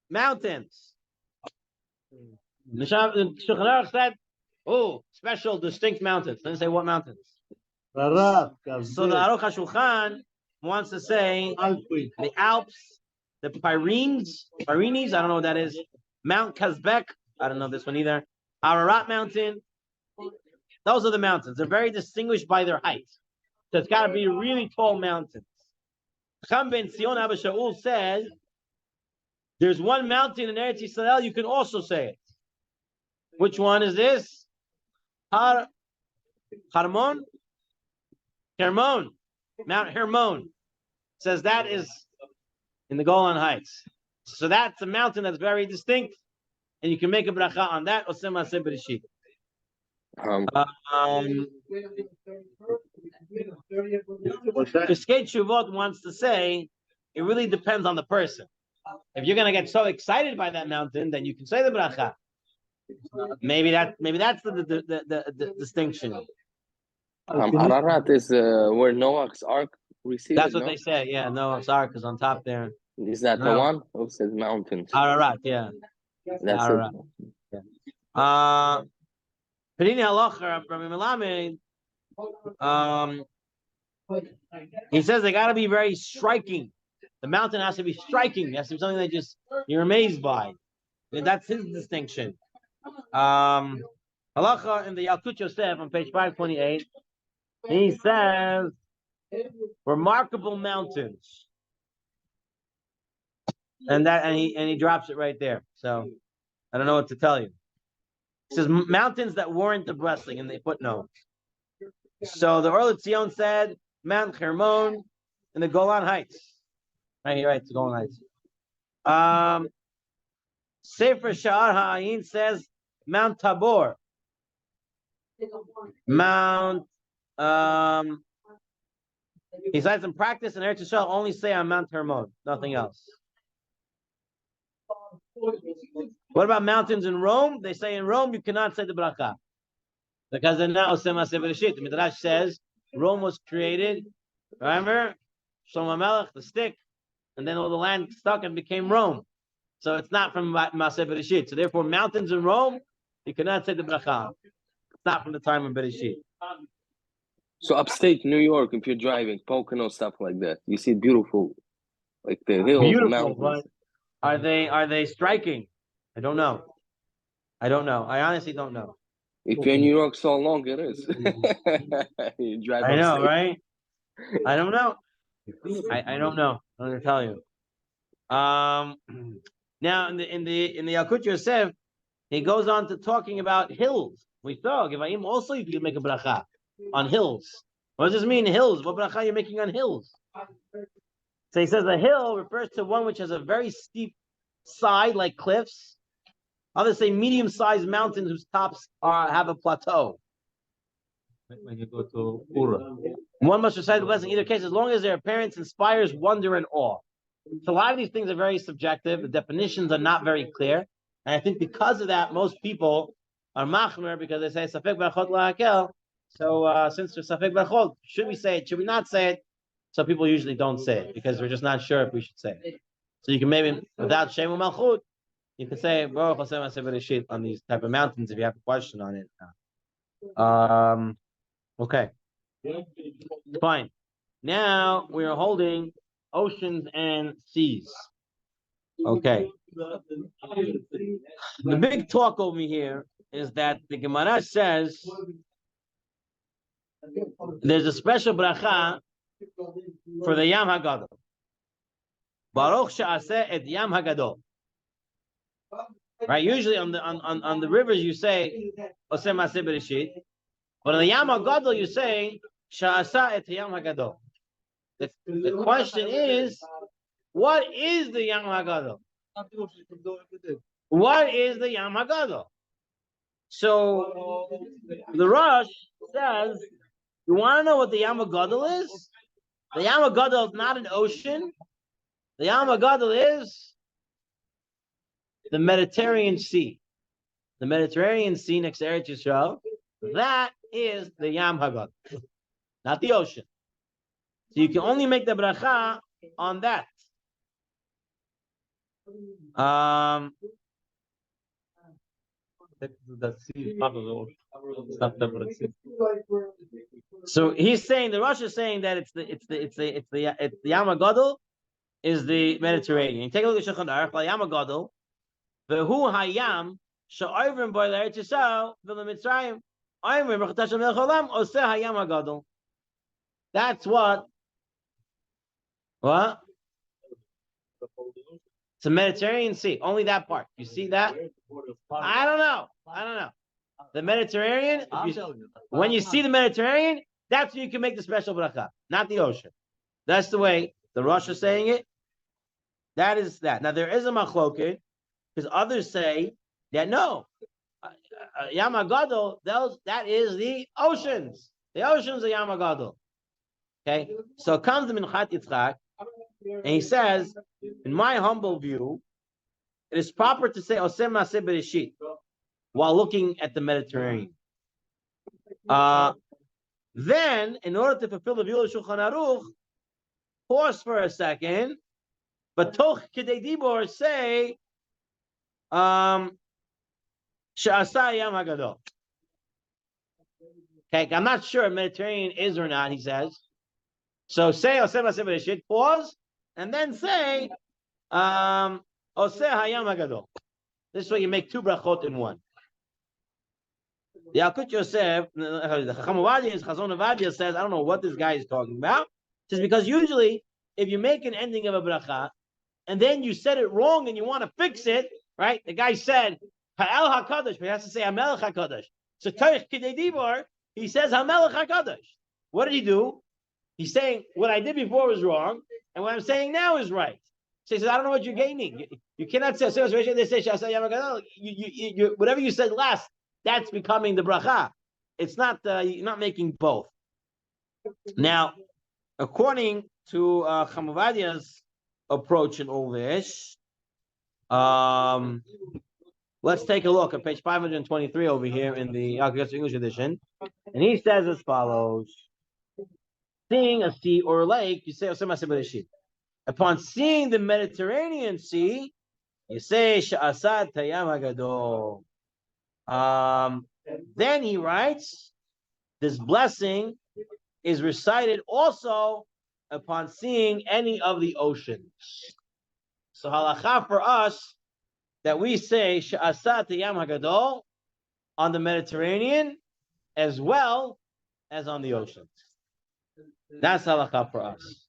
mountains? The Shulchan Aruch said, oh, special, distinct mountains. Didn't say what mountains. So the Aruch HaShulchan wants to say the Alps the Pyrenees, I don't know what that is. Mount Kazbek, I don't know this one either. Ararat Mountain. Those are the mountains. They're very distinguished by their height. So it's got to be really tall mountains. Cham ben Zion Abba Shaul says, there's one mountain in Eretz Yisrael, you can also say it. Which one is this? Hermon? Mount Hermon. Says that is in the Golan Heights. So that's a mountain that's very distinct, and you can make a bracha on that. Osem Aseh Bereshit. Piskei Teshuvot wants to say it really depends on the person. If you're gonna get so excited by that mountain, then you can say the bracha. Maybe that's the distinction. Ararat is where Noah's Ark received. That's what they say. Yeah, Noah's Ark is on top there. Is that the one? Who says mountains? Ararat, yeah. That's Ararat. it. Yeah. Penini Halacha, Rabbi Melamed, he says they got to be very striking. The mountain has to be striking. It has to be something that just you're amazed by. That's his distinction. Halacha in the Yalkut Yosef on page 528, he says remarkable mountains, and he drops it right there. So I don't know what to tell you. It says mountains that warrant the blessing, and they put no. So the Or L'Tzion said Mount Hermon in the Golan Heights. Right here, right, it's the Golan Heights. Sefer Sha'ar Ha'ayin says Mount Tabor. Mount he says in practice in Eretz Yisrael only say on Mount Hermon, nothing else. What about mountains in Rome? They say in Rome you cannot say the bracha because they're not Osem Aseh Bereshit. The Midrash says Rome was created. Remember, Shlomo Melech, the stick, and then all the land stuck and became Rome. So it's not from Maseh Bereshit. So therefore, mountains in Rome you cannot say the bracha. It's not from the time of Bereshit. So upstate New York, if you're driving, Pocono, stuff like that, you see beautiful, like the hills, the mountains. Are they striking? I don't know. I honestly don't know. If you're in New York so long, it is. You drive I know, upstate. right? I don't know. I don't know. I'm gonna tell you. Now in the Yalkut Yosef, he goes on to talking about hills. We saw Givaim also you can make a bracha on hills. What does this mean, hills? What bracha are you making on hills? So he says a hill refers to one which has a very steep side, like cliffs. Others say medium-sized mountains whose tops have a plateau. When you go to Ura. One must recite the blessing in either case, as long as their appearance inspires wonder and awe. So a lot of these things are very subjective. The definitions are not very clear. And I think because of that, most people are machmer because they say safek brachot la'akel. So since there's safek brachot, should we say it? Should we not say it? So people usually don't say it because we're just not sure if we should say it. So you can maybe, without Shemu Malchut, you can say Baruch Hashem Aseh Bereshit on these type of mountains if you have a question on it. Okay. Fine. Now we are holding oceans and seas. Okay. The big talk over here is that the Gemara says there's a special bracha for the Yam HaGadol. Baruch she'aseh et Yam HaGadol. Right? Usually on the rivers you say Osem Aseh Bereshit, but on the Yam HaGadol you say she'aseh et Yam HaGadol. The question is, what is the Yam HaGadol? What is the Yam HaGadol? So the Rosh says, you want to know what the Yam HaGadol is? The Yam HaGadol is not an ocean. The Yam HaGadol is the Mediterranean Sea. The Mediterranean Sea next to Eretz Yisrael, that is the Yam HaGadol, not the ocean. So you can only make the bracha on that. So he's saying, the Rosh is saying that it's the Yam HaGadol is the Mediterranean. Take a look at Shulchan Aruch. Hayam Hagadol, v'hu hayam she'oivrim bo l'Eretz Yisrael v'leMitzrayim. Oivrim v'chatash melech olam oseh hayam Hagadol. That's what? What? It's a Mediterranean Sea. Only that part. You see that? I don't know. The Mediterranean. When you see the Mediterranean, that's when you can make the special bracha, not the ocean. That's the way the Rosh is saying it. That is that. Now there is a machloket because others say that no, Yam HaGadol, that is the oceans. The oceans are Yam HaGadol. Okay, so it comes to Minchat Yitzchak, and he says, in my humble view, it is proper to say Osem Maaseh Bereshit while looking at the Mediterranean. Then, in order to fulfill the view of Shulchan Aruch, pause for a second, but Toch Kedei Dibor say She'asa Yam HaGadol. Okay, I'm not sure if Mediterranean is or not, he says. So say Oseh Maaseh Bereshit, pause, and then say Oseh Hayam HaGadol. This way you make two brachot in one. The Yalkut Yosef, the Chacham Ovadia, Chazon Ovadia says, I don't know what this guy is talking about. It says because usually if you make an ending of a bracha and then you said it wrong and you want to fix it, right? The guy said Ha'el HaKadosh, but he has to say HaMelech HaKadosh. So Toich Kidei Dibor, he says HaMelech HaKadosh. What did he do? He's saying what I did before was wrong, and what I'm saying now is right. So he says, I don't know what you're gaining. You cannot say they say whatever you said last, that's becoming the bracha. It's not you're not making both. Now, according to Chamavadia's approach in all this, let's take a look at page 523 over here in the English edition, and he says as follows. Seeing a sea or a lake, you say Oseh Maaseh Bereshit. Upon seeing the Mediterranean Sea, you say She'asat Hayam HaGadol. Then he writes, this blessing is recited also upon seeing any of the oceans. So halacha for us that we say She'asat Hayam HaGadol on the Mediterranean as well as on the oceans. That's halakha for us.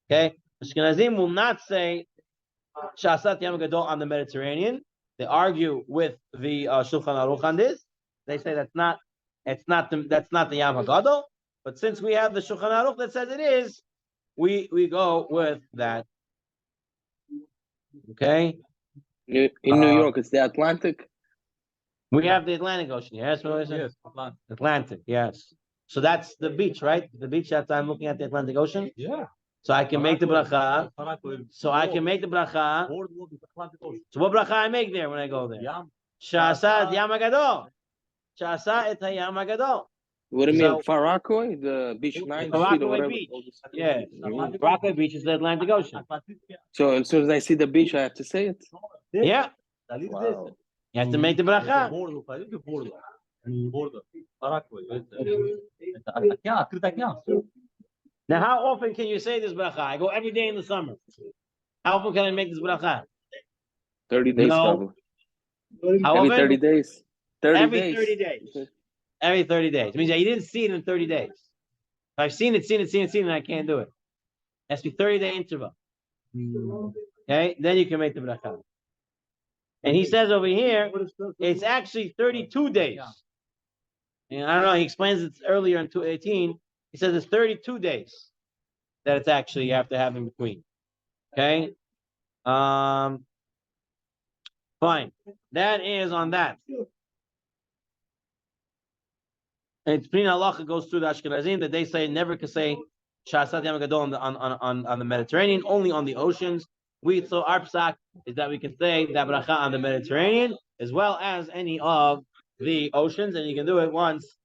Okay? Ashkenazim will not say Shasat Yam Gadol on the Mediterranean. They argue with the Shulchan Aruch on this. They say that's not the Yam HaGadol. But since we have the Shulchan Aruch that says it is, we go with that. Okay? In New York, it's the Atlantic. We have the Atlantic Ocean. Yes, Yes, Atlantic. Yes. So that's the beach, right? The beach that I'm looking at the Atlantic Ocean. yeah. So I can make the bracha. So I can make the bracha. So what bracha I make there when I go there? Sha'asa et Yam HaGadol. Sha'asa et Hayam HaGadol. What do you mean, Far Rockaway, the beach 9 Far Street or Rockaway whatever? Beach. Yeah, Rockaway Beach is the Atlantic Ocean. So as soon as I see the beach, I have to say it. Yeah, Wow. you have to make the bracha. Now, how often can you say this bracha? I go every day in the summer. How often can I make this bracha? 30 days, No. probably. How Every often? 30 days. 30 Every days. 30 days. Every 30 days. It means that you didn't see it in 30 days. If I've seen it, and I can't do it. It has to be 30-day interval. Okay, then you can make the bracha. And he says over here, it's actually 32 days. And I don't know, he explains it earlier in 218. He says it's 32 days that it's actually you have to have in between. Okay? Fine. That is on that. And it's Pnei Halacha goes through the Ashkenazim that they say never can say Shasat Yam Gadol on the Mediterranean, only on the oceans. So our psak is that we can say that bracha on the Mediterranean as well as any of the oceans, and you can do it once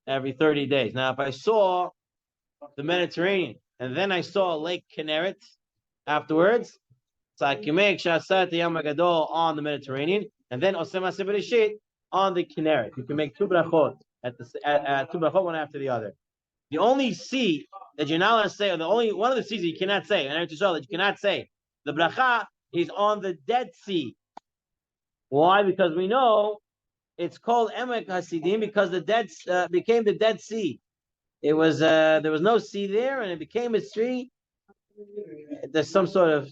every 30 days. Now, if I saw the Mediterranean and then I saw Lake Kinneret afterwards, so I can make Shasat Yam Gadol on the Mediterranean and then Oseh Maaseh Bereshit on the Kinneret. You can make two brachot two brachot one after the other. The only sea that you're not allowed to say, or the only one of the seas that you cannot say, and I have to show that you cannot say the bracha is on the Dead Sea. Why? Because we know it's called Emek Hasidim because the dead became the Dead Sea. It was there was no sea there, and it became a sea. There's some sort of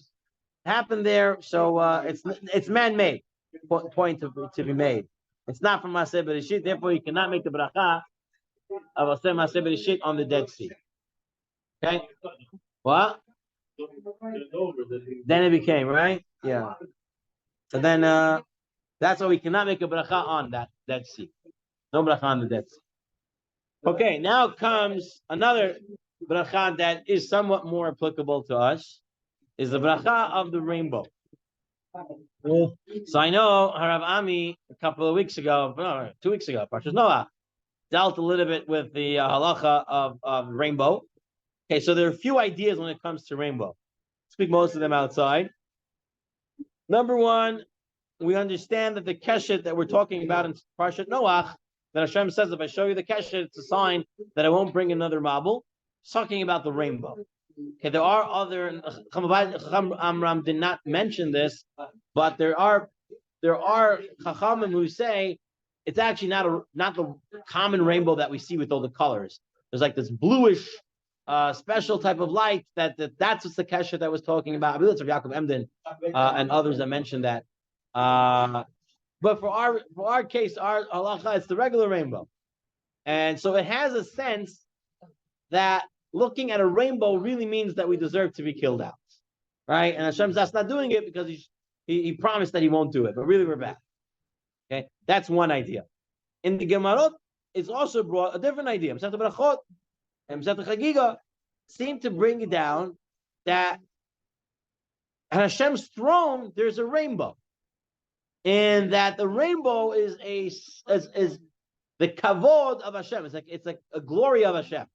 happened there, so it's man-made. Point to be made. It's not from Maseh Bereshit, therefore you cannot make the bracha of Maseh Bereshit on the Dead Sea. Okay, what? Then it became right, yeah. So then that's why we cannot make a bracha on that Dead Sea. No bracha on the Dead Sea. Okay, now comes another bracha that is somewhat more applicable to us, is the bracha of the rainbow. So I know Harav Ami a couple of weeks ago, no, 2 weeks ago, Parshas Noah, dealt a little bit with the halacha of rainbow. Okay, so there are a few ideas when it comes to rainbow. Speak most of them outside. Number one, we understand that the keshet that we're talking about in Parshat Noach, that Hashem says, if I show you the keshet, it's a sign that I won't bring another mabul. It's talking about the rainbow. Okay, there are other Amram did not mention this, but there are Chachamim who say it's actually not the common rainbow that we see with all the colors. There's like this bluish special type of light that's what the keshet that was talking about. I believe it's of Yaakov Emden and others that mentioned that. But for our case, our halacha, it's the regular rainbow, and so it has a sense that looking at a rainbow really means that we deserve to be killed out, right? And Hashem's that's not doing it because he promised that he won't do it, but really we're bad. Okay, that's one idea. In the Gemarot, it's also brought a different idea. Masechet Berachot and Masechet Chagiga seem to bring it down that at Hashem's throne there's a rainbow, and that the rainbow is the kavod of Hashem. It's like a glory of Hashem.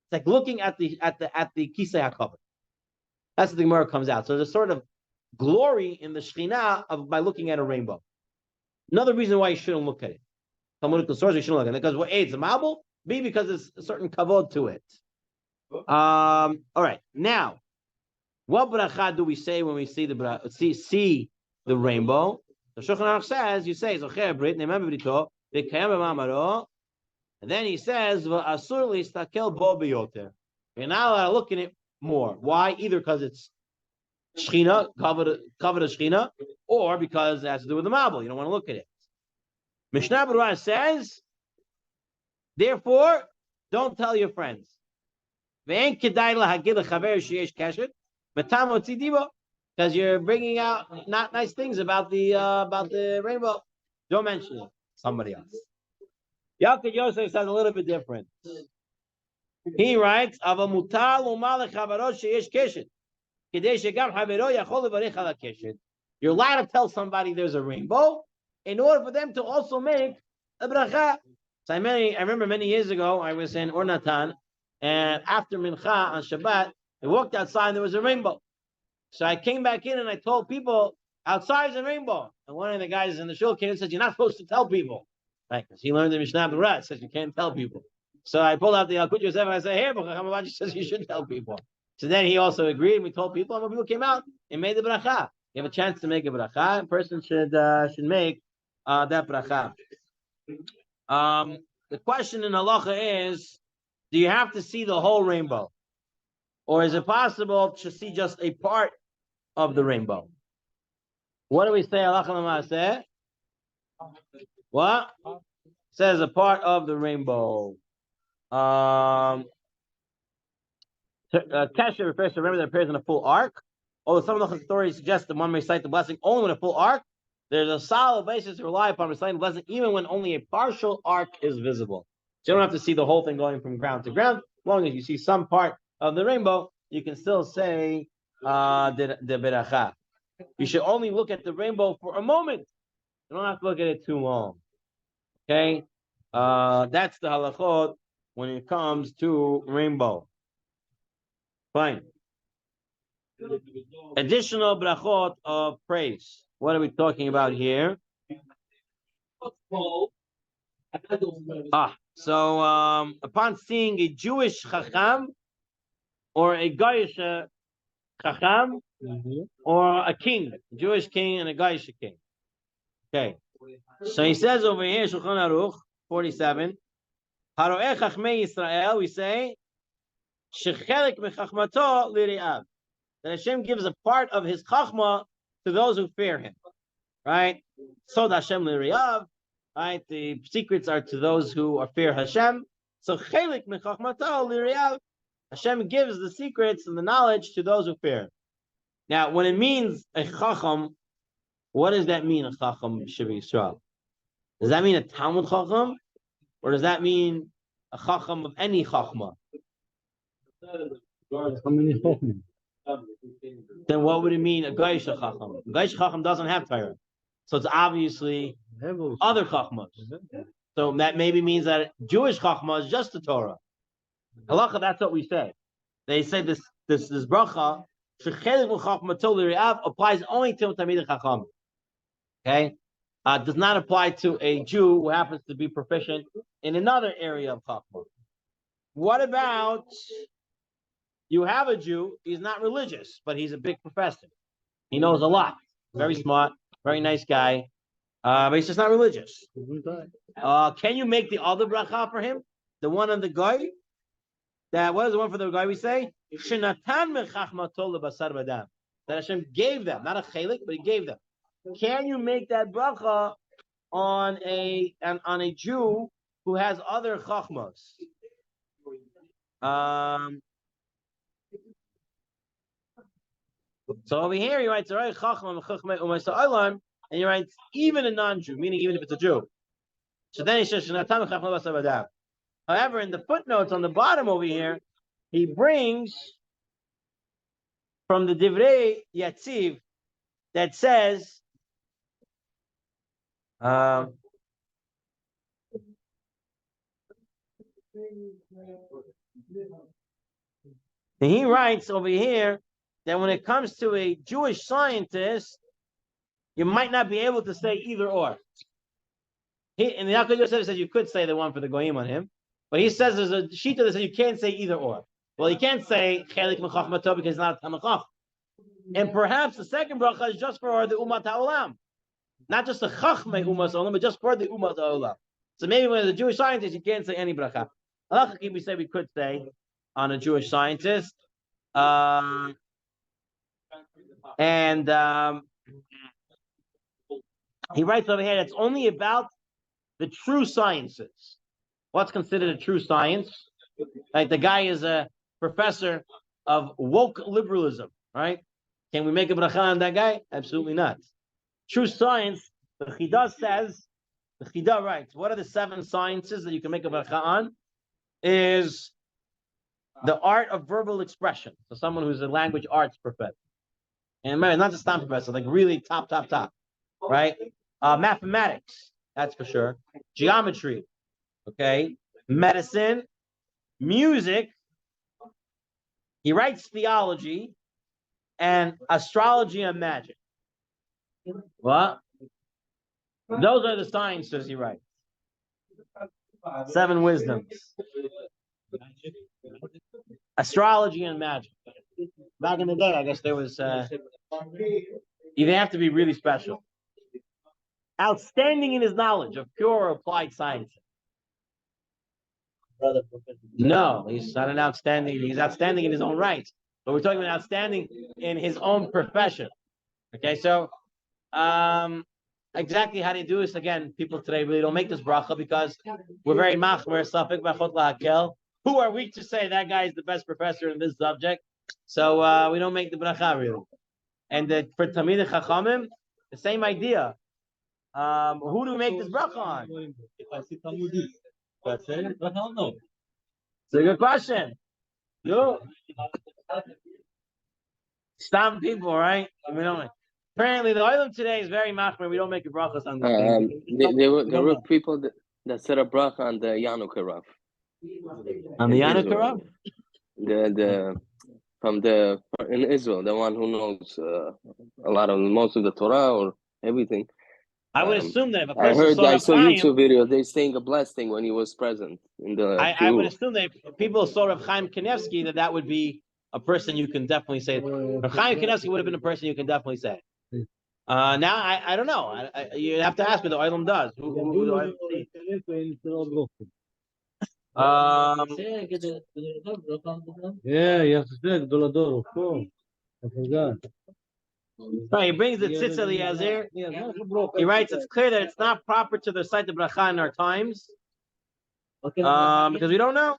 It's like looking at the Kisei HaKavod. That's what the Gemara comes out. So there's a sort of glory in the Shekhinah by looking at a rainbow. Another reason why you shouldn't look at it. Talmudic source you shouldn't look at it because A, it's a mabul. B, because there's a certain kavod to it. All right. Now, what bracha do we say when we see the rainbow? The Shulchan Aruch says, you say, Zocher Brit, Ne'emem Brito, V'kayem B'mamaro, and then he says, "V'asur listakel bo biyoter." You're not allowed to look at it more. Why? Either because it's Shechina, covered of Shechina, or because it has to do with the mabul. You don't want to look at it. Mishnah Berurah says, therefore, don't tell your friends. Because you're bringing out not nice things about the rainbow. Don't mention it. Somebody else. Yaakov Yosef says a little bit different. He writes, you're allowed to tell somebody there's a rainbow in order for them to also make a bracha. So I remember many years ago, I was in Ornatan, and after Mincha on Shabbat, I walked outside and there was a rainbow. So I came back in and I told people, outside is a rainbow. And one of the guys in the shul came and said, you're not supposed to tell people. Right, because he learned the Mishnah Berurah, says you can't tell people. So I pulled out the Yalkut Yosef and I said, hey, Chacham says you should tell people. So then he also agreed, and we told people, and when people came out and made the bracha. You have a chance to make a bracha, a person should make that bracha. The question in halacha is, do you have to see the whole rainbow? Or is it possible to see just a part of the rainbow? What do we say, halacha l'maaseh? What? Says a part of the rainbow. Kesher refers to a rainbow that appears in a full arc. Although some of the stories suggest that one may recite the blessing only when a full arc, there's a solid basis to rely upon reciting the blessing even when only a partial arc is visible. So you don't have to see the whole thing going from ground to ground. As long as you see some part of the rainbow, you can still say the beracha. You should only look at the rainbow for a moment. You don't have to look at it too long. Okay? That's the halachot when it comes to rainbow. Fine. Additional brachot of praise. What are we talking about here? So upon seeing a Jewish chacham or a Goyish chacham, or a king, a Jewish king and a Goyish king. Okay. So he says over here, Shulchan Aruch 47, Haroeh Chachmei Yisrael, we say, Shechelik mechachmato liri'av. That Hashem gives a part of his chachma to those who fear him. Right? So Hashem liri'av. Right? The secrets are to those who are fear Hashem. So chelik mechachmato liri'av. Hashem gives the secrets and the knowledge to those who fear him. Now, when it means a chacham, what does that mean, a chacham Shiva Yisrael? Does that mean a Talmud chacham? Or does that mean a chacham of any chachma? Then what would it mean, a Goyish chacham? A Goyish chacham doesn't have Torah. So it's obviously other chachmas. So that maybe means that Jewish chachma is just the Torah. Halacha, that's what we say. They say this bracha, applies only to Talmidei Chacham. Okay? Does not apply to a Jew who happens to be proficient in another area of Chachma. What about you have a Jew, he's not religious, but he's a big professor. He knows a lot. Very smart, very nice guy, but he's just not religious. Can you make the other bracha for him? The one on the guy? What is the one for the guy we say? That Hashem gave them, not a chelik, but he gave them. Can you make that bracha on a Jew who has other chachmas? So over here he writes, and he writes even a non-Jew, meaning even if it's a Jew. So then he says, however, in the footnotes on the bottom over here, he brings from the Divrei Yatziv that says, and he writes over here that when it comes to a Jewish scientist, you might not be able to say either or. In the Yaakov Yosef says you could say the one for the goyim on him, but he says there's a shita that says you can't say either or. Well, you can't say chelik mechachmato because it's not a tamachach. And perhaps the second bracha is just for the umat ha'olam, not just the chachmei umat ha'olam, but just for the umat ha'olam. So maybe when it's a Jewish scientist, you can't say any bracha. Halachically, we say we could say on a Jewish scientist, and he writes over here that's only about the true sciences. What's considered a true science? Like the guy is a professor of woke liberalism, right? Can we make a bracha on that guy? Absolutely not. True science, the Chida says, the Chida writes, what are the 7 sciences that you can make a bracha on? Is the art of verbal expression. So someone who's a language arts professor. And remember, not just stamp professor, like really top, right? Mathematics, that's for sure. Geometry, okay? Medicine, music. He writes theology and astrology and magic. What? Those are the sciences he writes. 7 wisdoms. Astrology and magic. Back in the day, I guess there was, you have to be really special. Outstanding in his knowledge of pure or applied science. No, he's not an outstanding, he's outstanding in his own right. But we're talking about outstanding in his own profession. Okay, so exactly how do you do this? Again, people today really don't make this bracha because we're very machmer, safek b'achot lahakel. Who are we to say that guy is the best professor in this subject? So we don't make the bracha really. And for Talmidei Chachamim, the same idea. Who do we make this bracha on? It's a good question. You stop people, right? We don't. Apparently, the oilam today is very machmer. We don't make a bracha on this. There were people that said a bracha on the Yanuka Rav. On the Yanuka Rav? In Israel, the one who knows most of the Torah or everything. I would assume that if a person I saw Chaim, YouTube videos. They saying a blessing when he was present in the. I would assume that if people saw Rav Chaim Kanievsky that would be a person you can definitely say. Chaim Kanevsky would have been a person you can definitely say. Now I don't know. You have to ask what the Olam does. Who do I see? Yeah, you have to say Gdolador, of course. I forgot. Right, he brings the Tzitz Eliezer. He writes, it's clear that it's not proper to recite the bracha in our times. Because we don't know.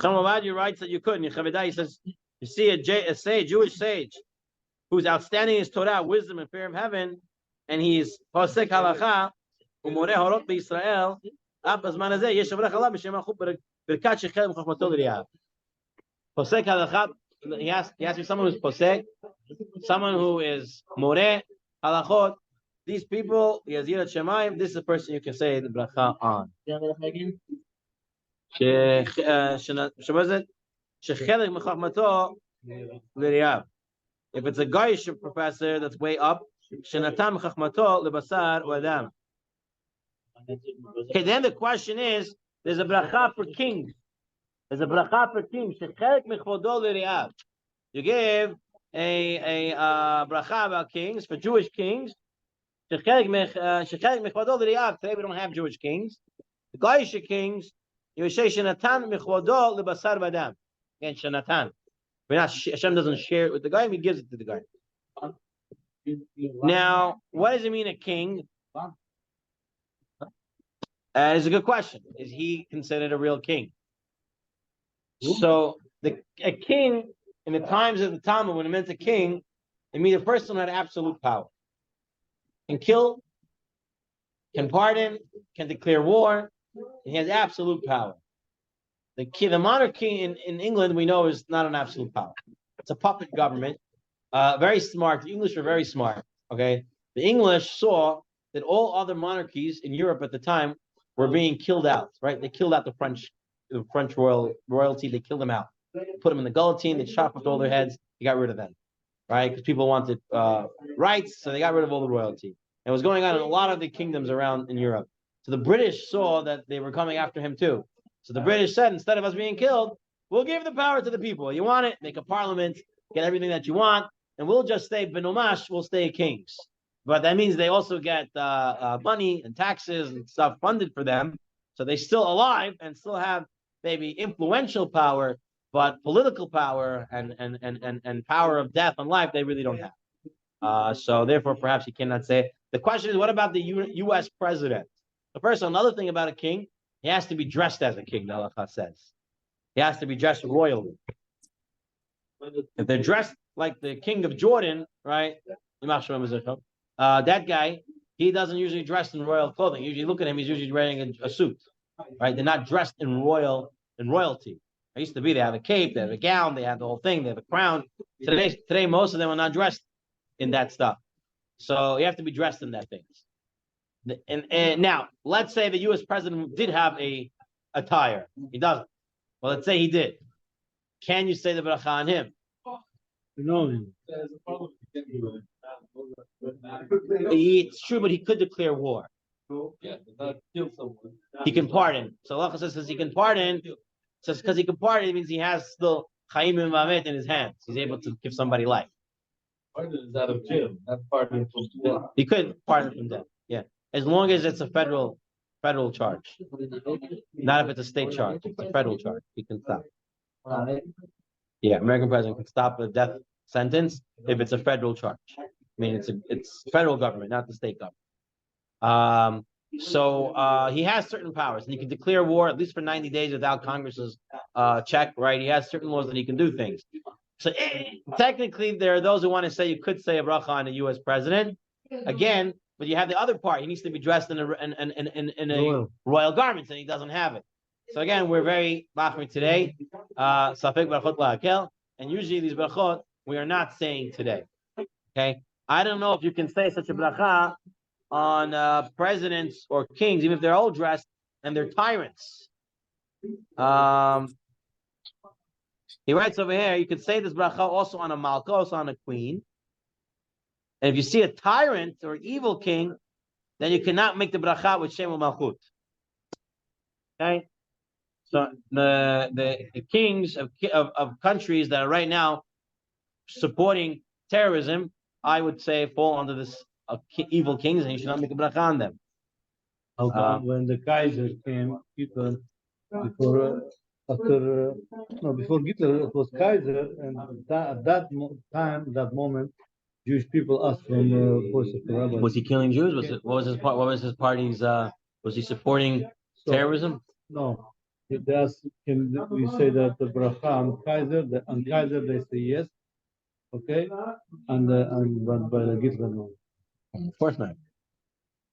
Chamavad writes that you couldn't. Yechavidai says, you see a sage, Jewish sage, who's outstanding in his Torah, wisdom, and fear of heaven, and he's posek halacha, umoreh horot b'Yisrael, ab b'zman hazeh, yesh avrach alav b'shem achub b'rkat shechel b'chachmato l'riyah. Posek halacha, he has to be someone who's posek, someone who is moreh halachot. These people, Yazirat Shemayim, this is the person you can say the bracha on. If it's a Goyish professor that's way up, okay, then the question is, there's a bracha for kings. There's a bracha for kings. You give a bracha about kings, for Jewish kings. Today we don't have Jewish kings. The Goyish kings, you say Shenatan Mechvodo Lebasar Vadam. Again, Shenatan. Hashem doesn't share it with the guy, he gives it to the guy. Now, what does it mean, a king? It's a good question. Is he considered a real king? So, a king, in the times of the Talmud, when it meant a king, it means a person who had absolute power. Can kill, can pardon, can declare war, and he has absolute power. The monarchy in England, we know, is not an absolute power. It's a puppet government. Very smart. The English were very smart. Okay, the English saw that all other monarchies in Europe at the time were being killed out. Right, they killed out the French royalty. They killed them out. Put them in the guillotine. They chopped off all their heads. They got rid of them. Right, because people wanted rights, so they got rid of all the royalty. And it was going on in a lot of the kingdoms around in Europe. So the British saw that they were coming after him too. So the British said, instead of us being killed, we'll give the power to the people. You want it? Make a parliament, get everything that you want, and we'll just stay benomash, we'll stay kings. But that means they also get money and taxes and stuff funded for them. So they're still alive and still have maybe influential power, but political power and power of death and life, they really don't have. So therefore, perhaps you cannot say it. The question is, what about the U.S. president? The first, another thing about a king, he has to be dressed as a king, the halakha says. He has to be dressed royally. If they're dressed like the king of Jordan, right? That guy, he doesn't usually dress in royal clothing. You usually look at him, he's usually wearing a suit. Right? They're not dressed in royalty. It used to be, they have a cape, they have a gown, they have the whole thing, they have a crown. Today most of them are not dressed in that stuff. So you have to be dressed in that things. And now, let's say the U.S. president did have a attire. He doesn't. Well, let's say he did. Can you say the bracha on him? No. It's true, but he could declare war. He can pardon. So Allah says he can pardon. Says because he can pardon, it means he has still Chaim and Mamet in his hands. He's able to give somebody life. Pardon is out of jail, not pardon from death. He could pardon from death. Yeah. As long as it's a federal charge. Not if it's a state charge. It's a federal charge. He can stop. Yeah, American president can stop a death sentence if it's a federal charge. I mean, it's federal government, not the state government. So he has certain powers, and he can declare war at least for 90 days without Congress's check, right? He has certain laws that he can do things. So technically, there are those who want to say you could say a bracha on a U.S. president. Again, but you have the other part. He needs to be dressed in a royal garments, and he doesn't have it. So again, we're very machmir today. Safek brachot la'akel, and usually these brachot we are not saying today. Okay, I don't know if you can say such a bracha on presidents or kings, even if they're all dressed and they're tyrants. He writes over here, you can say this bracha also on a malka, also on a queen. And if you see a tyrant or an evil king, then you cannot make the bracha with Shem Malchut. Okay? So the kings of countries that are right now supporting terrorism, I would say, fall under this evil kings, and you should not make a bracha on them. How come when the Kaiser came, people before before Hitler it was Kaiser, and at that time, that moment, Jewish people asked from voice of the rabbi. Was he killing Jews? What was his part? What was his party's? Was he supporting terrorism? No. They asked him, we say that the bracha on Kaiser they say yes, okay, but by the Hitler no. Of course not.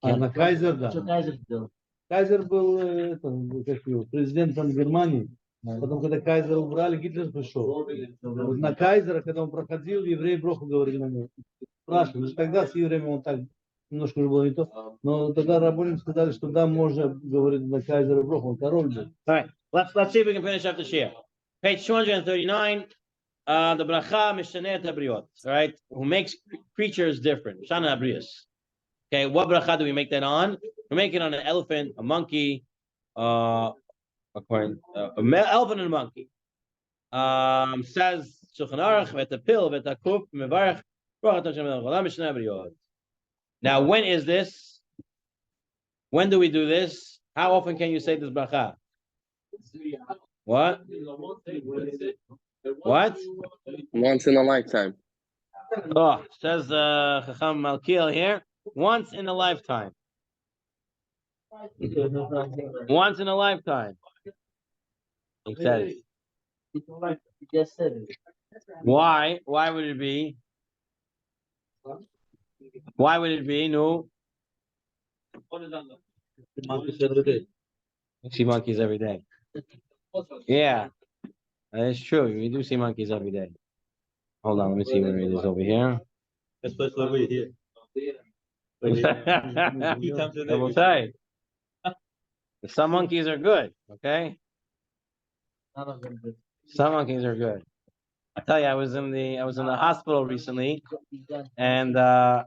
А на Кайзер, да. Что Кайзер сделал? Кайзер был президентом Германии. Потом, когда Кайзера убрали, Гитлер пришел. Вот на Кайзера, когда он проходил, евреи броху говорили на него. Спрашивали. Тогда с евреями он так немножко уже было не то. Но тогда рабоним сказали, что да, можно говорить на Кайзера броху, он король был. All right, let's see if we can finish up the share. Page 239. The bracha mishanet habriot. All right, who makes creatures different? Shana habrios. Okay, what bracha do we make that on? We make it on an elephant, a monkey, an elephant and a monkey. Says Shulchan Aruch, v'etapil, v'etakuf, mevarach, bracha Hashem el-Olam mishneh habriot. Now, when is this? When do we do this? How often can you say this bracha? What? What? Once in a lifetime. Oh, says Chacham Malkiel here. Once in a lifetime. Once in a lifetime. He says. Why? Why would it be? Why would it be? No. You see monkeys every day. Yeah, that is true. We do see monkeys every day. Hold on, let me see where it is over here. I will say, some monkeys are good. Okay, some monkeys are good. I tell you, I was in the hospital recently, and a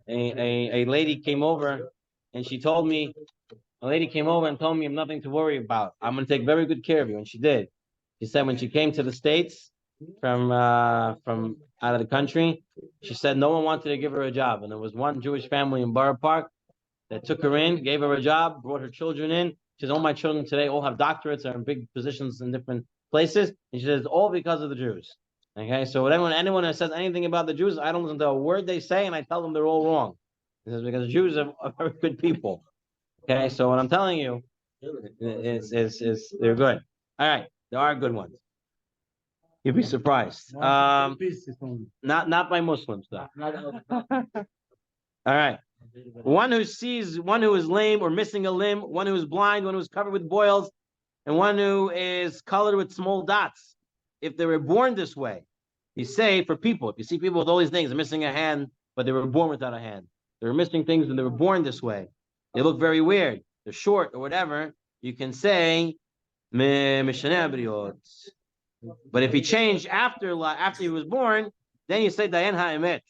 lady came over, and she told me, a lady came over and told me I'm nothing to worry about. I'm going to take very good care of you, and she did. She said when she came to the States from out of the country, she said no one wanted to give her a job, and there was one Jewish family in Borough Park that took her in, gave her a job, brought her children in. She says all my children today all have doctorates, are in big positions in different places, and she says it's all because of the Jews. Okay, so anyone that says anything about the Jews, I don't listen to a word they say, and I tell them they're all wrong. This is because Jews are very good people. Okay, so what I'm telling you is they're good. All right, there are good ones. You'd be surprised. Not by Muslims though. All right. One who sees, one who is lame or missing a limb, one who is blind, one who is covered with boils, and one who is colored with small dots. If they were born this way, you say for people, if you see people with all these things, they're missing a hand, but they were born without a hand. They were missing things and they were born this way. They look very weird. They're short or whatever. You can say, Mishneh habriot. But if he changed after he was born, then you say Dayan ha'emet.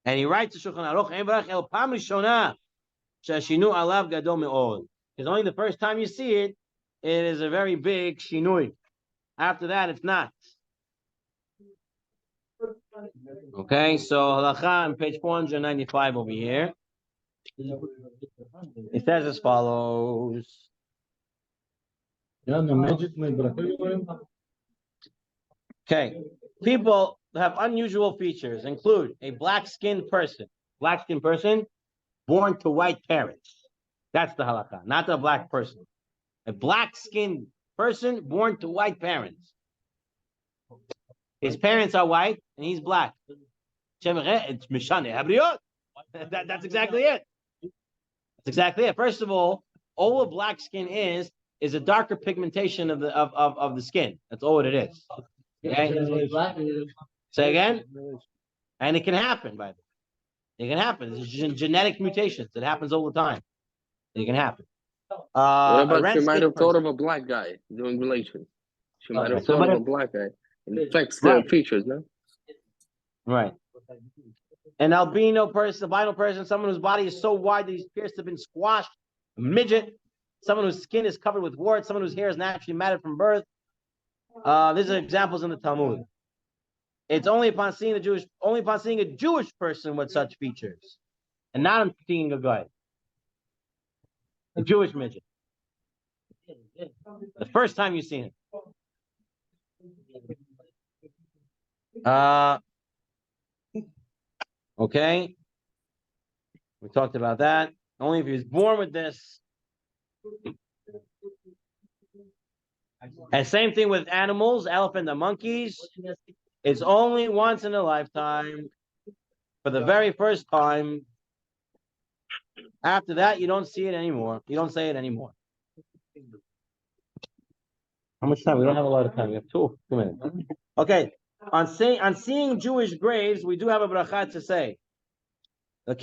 And he writes to Shulchan Aruch, Ein barach el pam rishona she'ashinu alav gadol me'od. Because only the first time you see it, it is a very big shinui. After that, it's not. Okay, so halacha on page 495 over here. It says as follows. Okay, people have unusual features include a black-skinned person. Black-skinned person born to white parents. That's the halakha, not a black person. A black-skinned person born to white parents. His parents are white and he's black. It's mishaneh habriot. That's exactly it. That's exactly it. First of all a black skin is a darker pigmentation of the skin. That's all it is. Okay? Say again? And it can happen, by the way. It can happen. It's genetic mutations. It happens all the time. It can happen. What about she might have thought of a black guy doing relations? She might have thought of a black guy. It affects their features, no? Right. An albino person, someone whose body is so wide that his ears have been squashed, a midget, someone whose skin is covered with warts, someone whose hair is naturally matted from birth. These are examples in the Talmud. It's only upon seeing a Jewish person with such features, and not on seeing a guy, a Jewish midget. The first time you see him. Okay. We talked about that. Only if he was born with this. And same thing with animals, elephant and monkeys. It's only once in a lifetime. For the very first time. After that, you don't see it anymore. You don't say it anymore. How much time? We don't have a lot of time. We have 2 minutes. Okay. On seeing Jewish graves, we do have a bracha to say. That's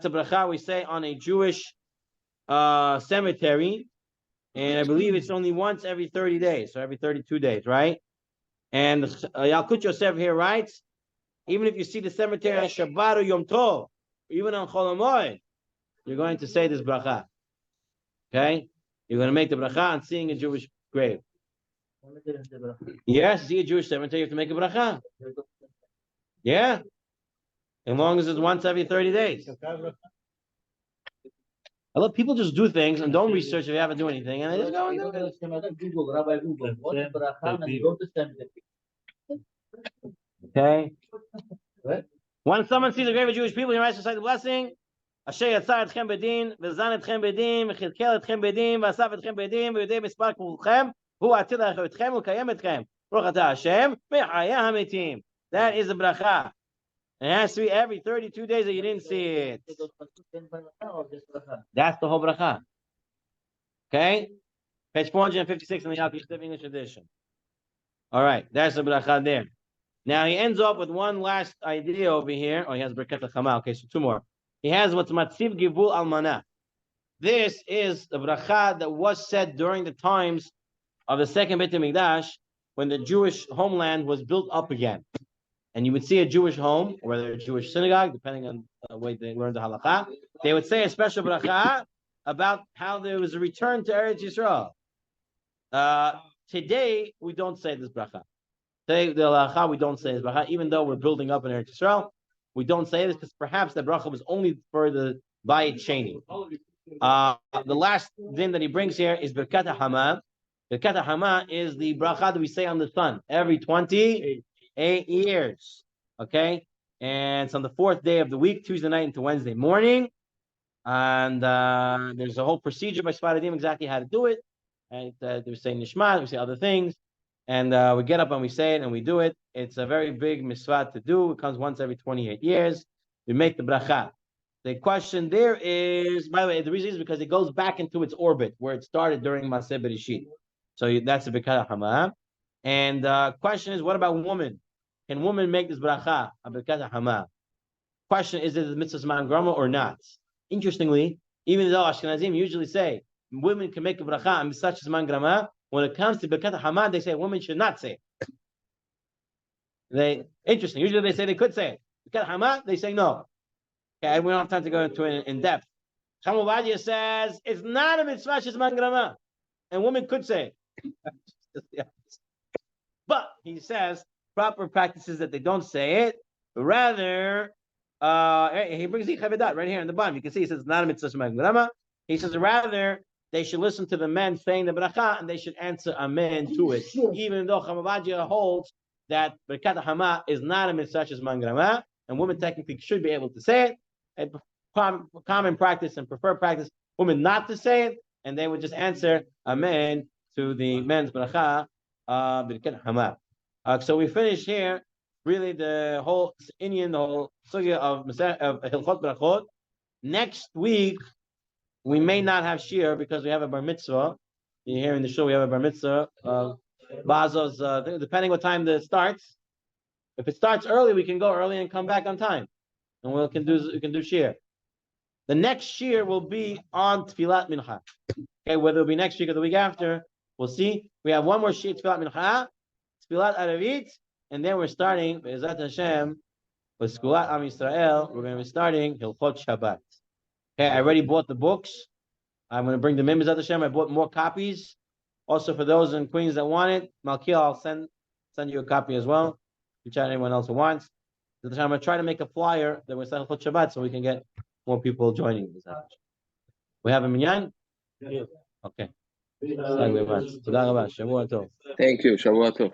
a bracha we say on a Jewish cemetery, and I believe it's only once every 30 days, so every 32 days, right? And Yalkut Yosef here writes, even if you see the cemetery on Shabbat or Yom Tov, even on Chol Hamoed, you're going to say this bracha. Okay? You're going to make the bracha on seeing a Jewish grave. Yes, see a Jewish cemetery, you have to make a bracha. Yeah. As long as it's once every 30 days. I love people just do things and don't research if they haven't do anything, and they just go and do it. Okay. When someone sees a grave of Jewish people, he writes beside the blessing. אשר יצר אתכם בדין, וזן אתכם בדין, וכלכל אתכם בדין, ואסף אתכם בדין, ויודע מספר כבודכם, הוא עתיד אתכם ולקיים אתכם. ברוך אתה השם, מחיה המתים. That is a bracha. It has to be every 32 days that you didn't see it. That's the whole bracha. Okay? Page 456 in the Yalkut Yosef English edition. All right, that's the bracha there. Now he ends up with one last idea over here. Oh, he has Birkat HaChama. Okay, so 2 more. He has what's Matziv Givul Almanah. This is the bracha that was said during the times of the second Beit HaMikdash, when the Jewish homeland was built up again. And you would see a Jewish home, or whether a Jewish synagogue, depending on the way they learned the halakha, they would say a special bracha about how there was a return to Eretz Yisrael. Today, we don't say this bracha. Today, the halakha, we don't say this bracha, even though we're building up in Eretz Yisrael. We don't say this because perhaps the bracha was only for the Bayit Sheni. The last din that he brings here is Birkat HaHama. Birkat HaHama is the bracha that we say on the sun every 28 years. Okay? And it's on the 4th day of the week, Tuesday night into Wednesday morning. And there's a whole procedure by Sfaradim exactly how to do it. And we say Nishmat, we say other things. And we get up and we say it and we do it. It's a very big mitzvah to do. It comes once every 28 years. We make the bracha. The question there is, by the way, the reason is because it goes back into its orbit where it started during Maseh Bereshit. So that's the Birkat HaHama. And the question is, what about women? Can women make this bracha, a Birkat HaHama? Question is it the mitzvah Zman Grama or not? Interestingly, even though Ashkenazim usually say women can make a bracha and such Zman Grama, when it comes to Birkat HaHama, they say women should not say it. Interesting. Usually they say they could say it. Birkat HaHama, they say no. Okay, we don't have time to go into it in depth. Chacham Ovadia says it's not a mitzvah Zman Grama, and women could say it. But he says proper practices that they don't say it. Rather, he brings the Chavedat right here in the bottom. You can see he says it's not a mitzvah Zman Grama. He says rather they should listen to the men saying the bracha and they should answer amen to it. Even though Chacham Ovadia holds that Birkat HaHama is not a mitzvah Zman Grama, and women technically should be able to say it. And common practice and preferred practice, women not to say it, and they would just answer amen to the men's bracha, Birkat HaHama. So we finish here, really the whole Indian, the whole sugya of Hilchot Brachot. Next week, we may not have shir because we have a bar mitzvah. You're hearing the show, we have a bar mitzvah. Bazo's, depending what time it starts. If it starts early, we can go early and come back on time. And we can do shir. The next shir will be on Tfilat Mincha. Okay, whether it'll be next week or the week after, we'll see. We have one more shir, Tfilat Mincha, Tfilat Aravit, and then we're starting, Be'ezrat Hashem, For Skulat Am Yisrael, we're going to be starting Hilchot Shabbat. Okay, I already bought the books. I'm going to bring the members of the Shem. I bought more copies. Also, for those in Queens that want it, Malkiel, I'll send you a copy as well. Reach out to anyone else who wants. I'm going to try to make a flyer that we're starting Hilchot Shabbat so we can get more people joining this. We have a minyan? Yes. Okay. Thank you very much. Thank you. Thank you. Shavua Tov.